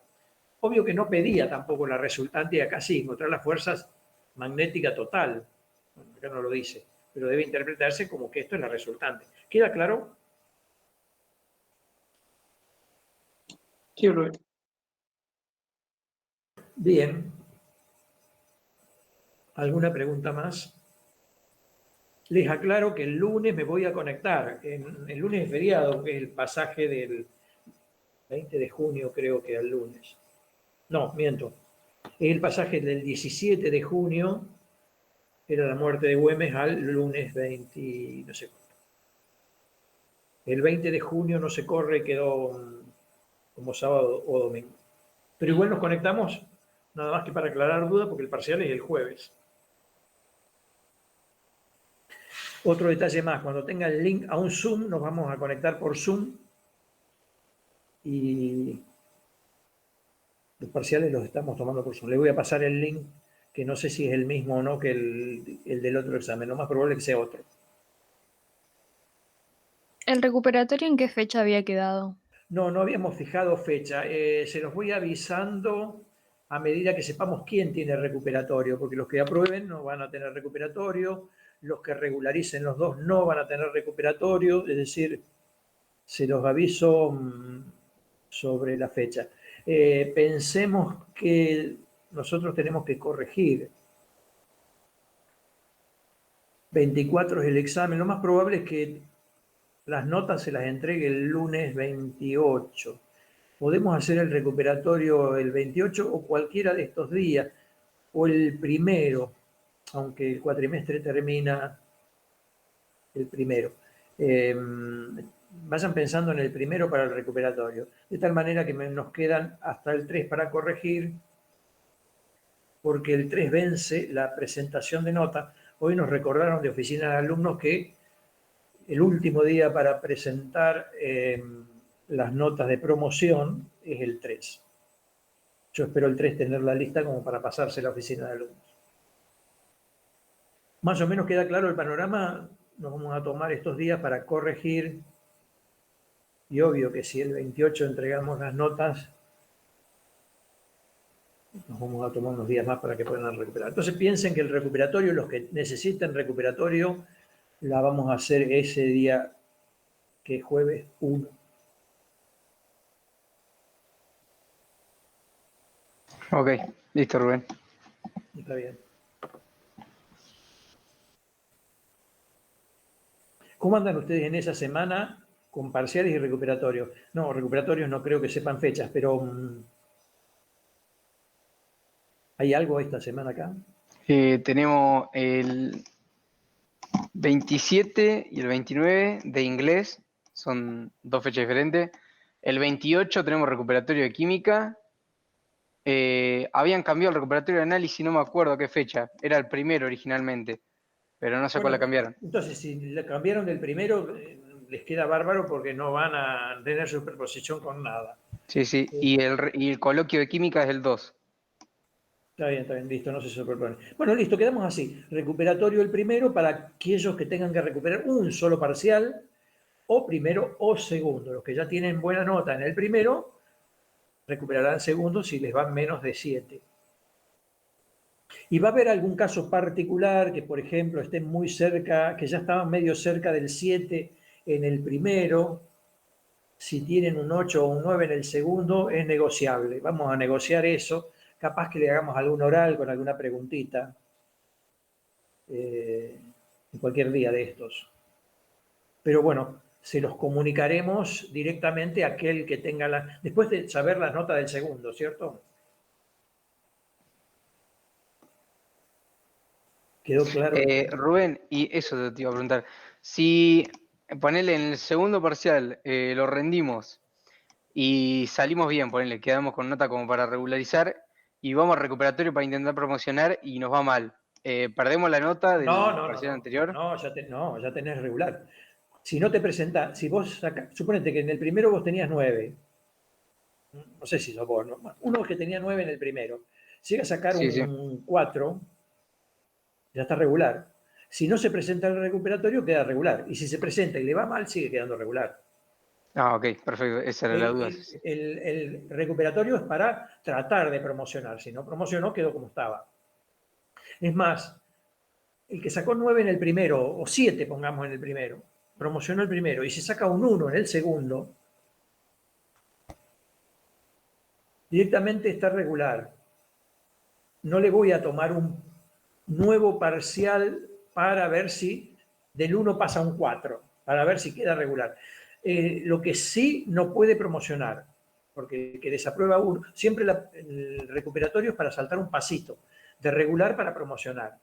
Obvio que no pedía tampoco la resultante, y acá sí, encontrar la fuerza magnética total. Bueno, acá no lo dice, pero debe interpretarse como que esto es la resultante. ¿Queda claro? Sí, Rubén. Bien. ¿Alguna pregunta más? Les aclaro que el lunes me voy a conectar. El lunes es feriado, que es el pasaje del 20 de junio, creo que el lunes. No, miento. Es el pasaje del 17 de junio, era la muerte de Güemes, al lunes 20, no sé. El 20 de junio no se corre, quedó como sábado o domingo. Pero igual nos conectamos, nada más que para aclarar dudas, porque el parcial es el jueves. Otro detalle más, cuando tenga el link a un Zoom, nos vamos a conectar por Zoom y los parciales los estamos tomando por Zoom. Le voy a pasar el link, que no sé si es el mismo o no que el del otro examen, lo más probable es que sea otro. ¿El recuperatorio en qué fecha había quedado? No, no habíamos fijado fecha. Se los voy avisando a medida que sepamos quién tiene recuperatorio, porque los que aprueben no van a tener recuperatorio, los que regularicen los dos no van a tener recuperatorio, es decir, se los aviso sobre la fecha. Pensemos que nosotros tenemos que corregir. 24 es el examen, lo más probable es que las notas se las entregue el lunes 28. Podemos hacer el recuperatorio el 28 o cualquiera de estos días, o el primero, aunque el cuatrimestre termina el primero. Vayan pensando en el primero para el recuperatorio, de tal manera que nos quedan hasta el 3 para corregir, porque el 3 vence la presentación de nota. Hoy nos recordaron de oficina de alumnos que el último día para presentar las notas de promoción es el 3. Yo espero el 3 tener la lista como para pasarse a la oficina de alumnos. Más o menos queda claro el panorama. Nos vamos a tomar estos días para corregir. Y obvio que si el 28 entregamos las notas, nos vamos a tomar unos días más para que puedan recuperar. Entonces piensen que el recuperatorio, los que necesiten recuperatorio, la vamos a hacer ese día que es jueves 1. Ok, listo, Rubén. Está bien. ¿Cómo andan ustedes en esa semana con parciales y recuperatorios? No, recuperatorios no creo que sepan fechas, pero ¿hay algo esta semana acá? Tenemos el 27 y el 29 de inglés, son 2 fechas diferentes. El 28 tenemos recuperatorio de química. Habían cambiado el recuperatorio de análisis, no me acuerdo qué fecha. Era el primero originalmente, pero no sé cuál la cambiaron. Entonces, si le cambiaron del primero, les queda bárbaro porque no van a tener superposición con nada. Sí, sí. Y el coloquio de química es el 2. Está bien, listo, no se superpone. Bueno, listo, quedamos así. Recuperatorio el primero para aquellos que tengan que recuperar un solo parcial, o primero o segundo. Los que ya tienen buena nota en el primero, recuperarán segundo si les van menos de 7. Y va a haber algún caso particular que, por ejemplo, estén muy cerca, que ya estaban medio cerca del 7 en el primero. Si tienen un 8 o un 9 en el segundo, es negociable. Vamos a negociar eso. Capaz que le hagamos algún oral con alguna preguntita en cualquier día de estos. Pero bueno, se los comunicaremos directamente a aquel que tenga la... Después de saber las notas del segundo, ¿cierto? ¿Quedó claro? Rubén, y eso te iba a preguntar. Si ponele en el segundo parcial, lo rendimos y salimos bien, ponele, quedamos con nota como para regularizar y vamos al recuperatorio para intentar promocionar y nos va mal. ¿Perdemos la nota del parcial anterior? No, ya tenés regular. Si no te presenta, si vos sacás, suponete que en el primero vos tenías 9, no sé si sos vos, ¿no? Uno que tenía 9 en el primero, llega a sacar Sí, sí. un 4, ya está regular. Si no se presenta el recuperatorio, queda regular. Y si se presenta y le va mal, sigue quedando regular. Ah, ok, perfecto. Esa era la duda. El recuperatorio es para tratar de promocionar. Si no promocionó, quedó como estaba. Es más, el que sacó 9 en el primero, o 7 pongamos en el primero, promocionó el primero, y se saca un 1 en el segundo, directamente está regular. No le voy a tomar un nuevo parcial para ver si del 1 pasa a un 4, para ver si queda regular. Lo que sí no puede promocionar, porque el que desaprueba uno, siempre el recuperatorio es para saltar un pasito, de regular para promocionar.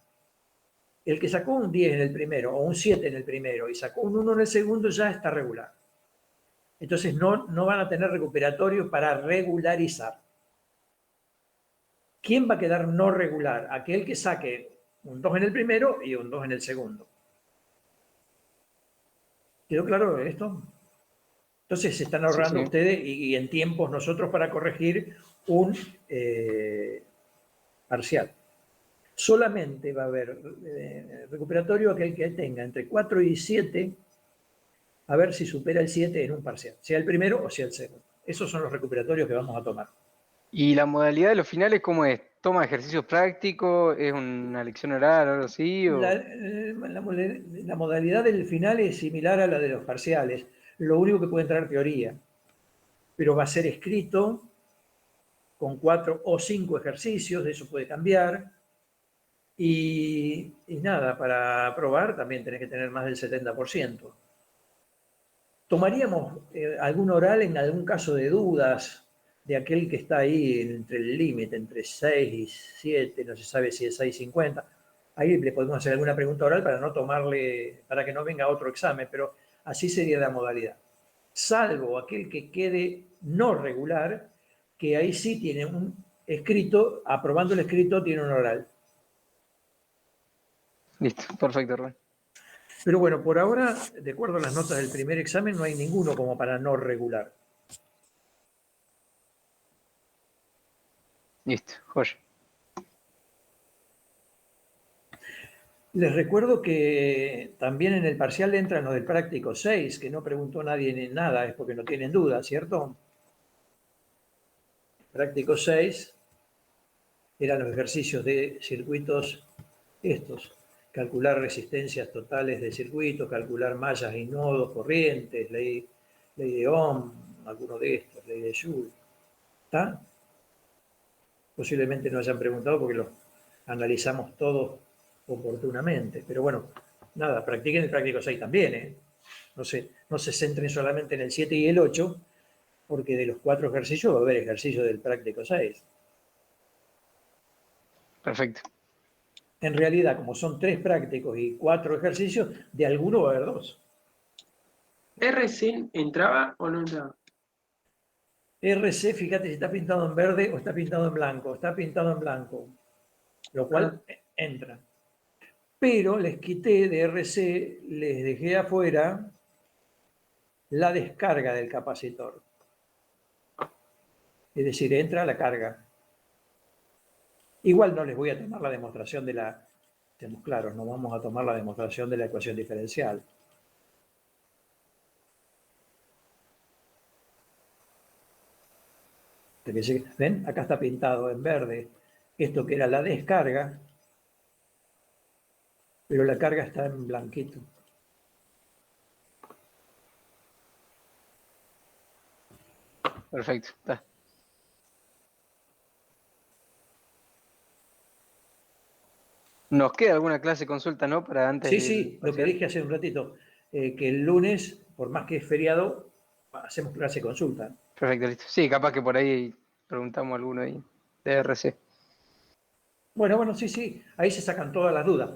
El que sacó un 10 en el primero o un 7 en el primero y sacó un 1 en el segundo ya está regular. Entonces no van a tener recuperatorio para regularizar. ¿Quién va a quedar no regular? Aquel que saque un 2 en el primero y un 2 en el segundo. ¿Quedó claro esto? Entonces se están ahorrando Sí. ustedes y en tiempos nosotros para corregir un parcial. Solamente va a haber recuperatorio aquel que tenga entre 4 y 7, a ver si supera el 7 en un parcial, sea el primero o sea el segundo. Esos son los recuperatorios que vamos a tomar. ¿Y la modalidad de los finales cómo es? ¿Toma de ejercicios prácticos? ¿Es una lección oral o algo así? La modalidad del final es similar a la de los parciales. Lo único que puede entrar teoría, pero va a ser escrito con 4 o 5 ejercicios, eso puede cambiar. Y nada, para aprobar también tenés que tener más del 70%. Tomaríamos algún oral en algún caso de dudas de aquel que está ahí entre el límite, entre 6 y 7, no se sabe si es 6,50. Ahí le podemos hacer alguna pregunta oral para no tomarle, para que no venga otro examen, pero así sería la modalidad. Salvo aquel que quede no regular, que ahí sí tiene un escrito, aprobando el escrito tiene un oral. Listo, perfecto, Rubén. Pero bueno, por ahora, de acuerdo a las notas del primer examen, no hay ninguno como para no regular. Listo, joya. Les recuerdo que también en el parcial entran los del práctico 6, que no preguntó nadie ni nada, es porque no tienen duda, ¿cierto? Práctico 6 eran los ejercicios de circuitos estos, calcular resistencias totales de circuitos, calcular mallas y nodos, corrientes, ley de Ohm, alguno de estos, ley de Joule. ¿Está? Posiblemente no hayan preguntado porque los analizamos todos oportunamente. Pero bueno, nada, practiquen el práctico 6 también, ¿eh? No se centren solamente en el 7 y el 8, porque de los 4 ejercicios va a haber ejercicios del práctico 6. Perfecto. En realidad, como son 3 prácticos y 4 ejercicios, de alguno va a haber 2. ¿RC entraba o no entraba? RC, fíjate si está pintado en verde o está pintado en blanco. Está pintado en blanco, lo cual entra. Pero les quité de RC, les dejé afuera la descarga del capacitor. Es decir, entra la carga. Igual no les voy a tomar la demostración de la, estemos claros, no vamos a tomar la demostración de la ecuación diferencial. ¿Ven? Acá está pintado en verde esto que era la descarga, pero la carga está en blanquito. Perfecto. Está. ¿Nos queda alguna clase consulta, no? Para antes Sí, del sí, lo que parcial. dije hace un ratito, que el lunes, por más que es feriado, hacemos clase consulta. Perfecto, listo. Sí, capaz que por ahí preguntamos alguno ahí de RC. Bueno, sí, sí, ahí se sacan todas las dudas.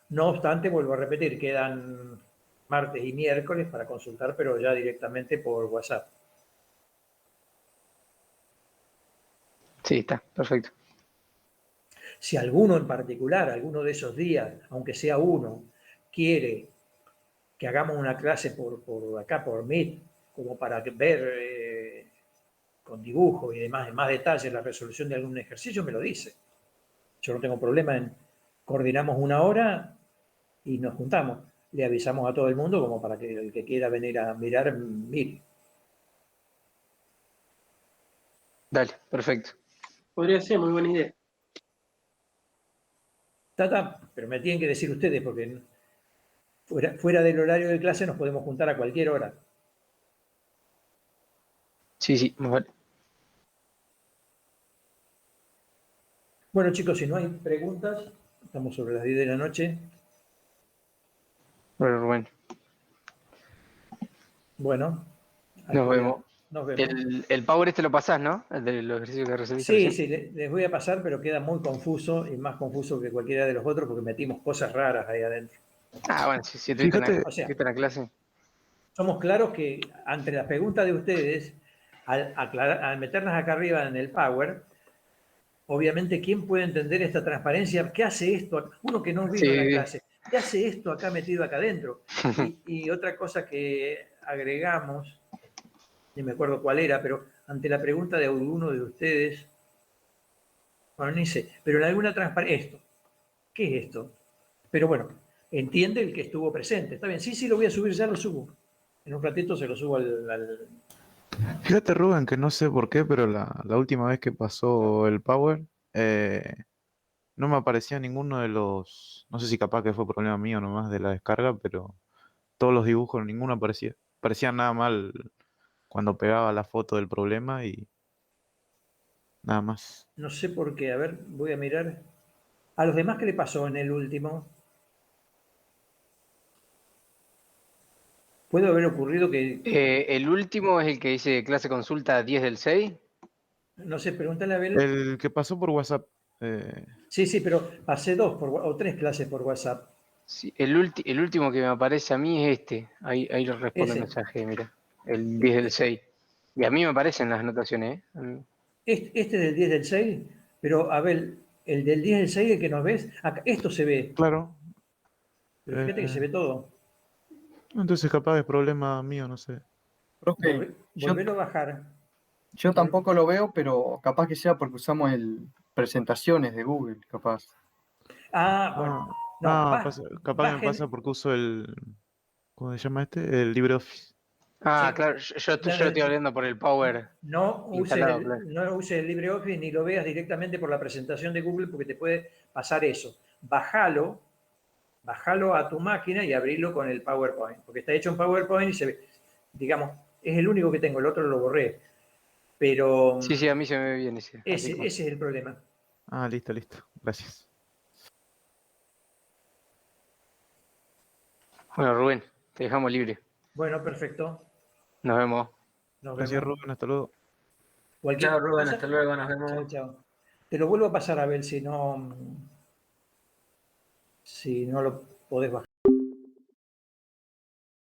No obstante, vuelvo a repetir, quedan martes y miércoles para consultar, pero ya directamente por WhatsApp. Sí, está, perfecto. Si alguno en particular, alguno de esos días, aunque sea uno, quiere que hagamos una clase por acá, por Meet, como para ver con dibujo y demás, en más detalle la resolución de algún ejercicio, me lo dice. Yo no tengo problema en coordinamos una hora y nos juntamos. Le avisamos a todo el mundo como para que el que quiera venir a mirar, mire. Dale, perfecto. Podría ser muy buena idea. Tata, pero me tienen que decir ustedes, porque fuera del horario de clase nos podemos juntar a cualquier hora. Sí, sí, más vale. Bueno, chicos, si no hay preguntas, estamos sobre las 10 de la noche. Bueno, Rubén, Bueno, nos vemos. nos vemos. El Power este lo pasás, ¿no? El de los ejercicios que recibiste Sí, recién. sí, les voy a pasar, pero queda muy confuso y más confuso que cualquiera de los otros porque metimos cosas raras ahí adentro. Ah, bueno, si Fíjate, O sea, estuviste en la clase. somos claros que ante las preguntas de ustedes, al meterlas acá arriba en el Power, obviamente, ¿quién puede entender esta transparencia? ¿Qué hace esto? Uno que no vino a la Sí, clase, ¿qué hace esto acá metido acá adentro? Y otra cosa que agregamos, ni me acuerdo cuál era, pero ante la pregunta de alguno de ustedes, bueno, ni sé, pero en alguna transparencia, esto, ¿qué es esto? Pero bueno, entiende el que estuvo presente. Está bien, sí, sí, lo voy a subir, ya lo subo. En un ratito se lo subo fíjate, Rubén, que no sé por qué, pero la última vez que pasó el Power, no me aparecía ninguno de los, no sé si capaz que fue problema mío nomás de la descarga, pero todos los dibujos, ninguno aparecía. Parecía nada mal cuando pegaba la foto del problema y nada más. No sé por qué, a ver, voy a mirar. A los demás, ¿qué le pasó en el último? Puede haber ocurrido que, El último es el que dice clase consulta 10 del 6. no sé, pregúntale a Abel. El que pasó por WhatsApp, Sí, sí, pero pasé o tres clases por WhatsApp. Sí, el último que me aparece a mí es este. Ahí le respondo el Ese. mensaje, mira. El 10 del 6. Y a mí me aparecen las anotaciones, ¿eh? Este es del 10 del 6, pero Abel, el del 10 del 6, el que nos ves, acá, esto se ve, claro. pero fíjate que se eh, ve todo. entonces capaz es problema mío, no sé. Profe, yo, Volvelo a bajar. yo Vol- tampoco lo veo, pero capaz que sea porque usamos el presentaciones de Google, capaz. Bueno, Ah, no, capaz que me pasa bajen, porque uso el, ¿cómo se llama este? El LibreOffice. Ah, sí, claro, yo lo estoy hablando por el Power instalado, claro. no uses el LibreOffice ni lo veas directamente por la presentación de Google porque te puede pasar eso. Bájalo a tu máquina y abrilo con el PowerPoint, porque está hecho en PowerPoint y se ve, digamos, es el único que tengo, el otro lo borré, pero Sí, sí, a mí se me ve bien ese. Así ese que, es el problema. Ah, listo, listo. Gracias. bueno, Rubén, te dejamos libre. Bueno, perfecto, Nos vemos. nos Gracias, vemos. Rubén. Hasta luego. Cualquier Chao, Rubén, cosa, hasta luego, nos chao, vemos. chao. Te lo vuelvo a pasar a ver si no lo podés bajar.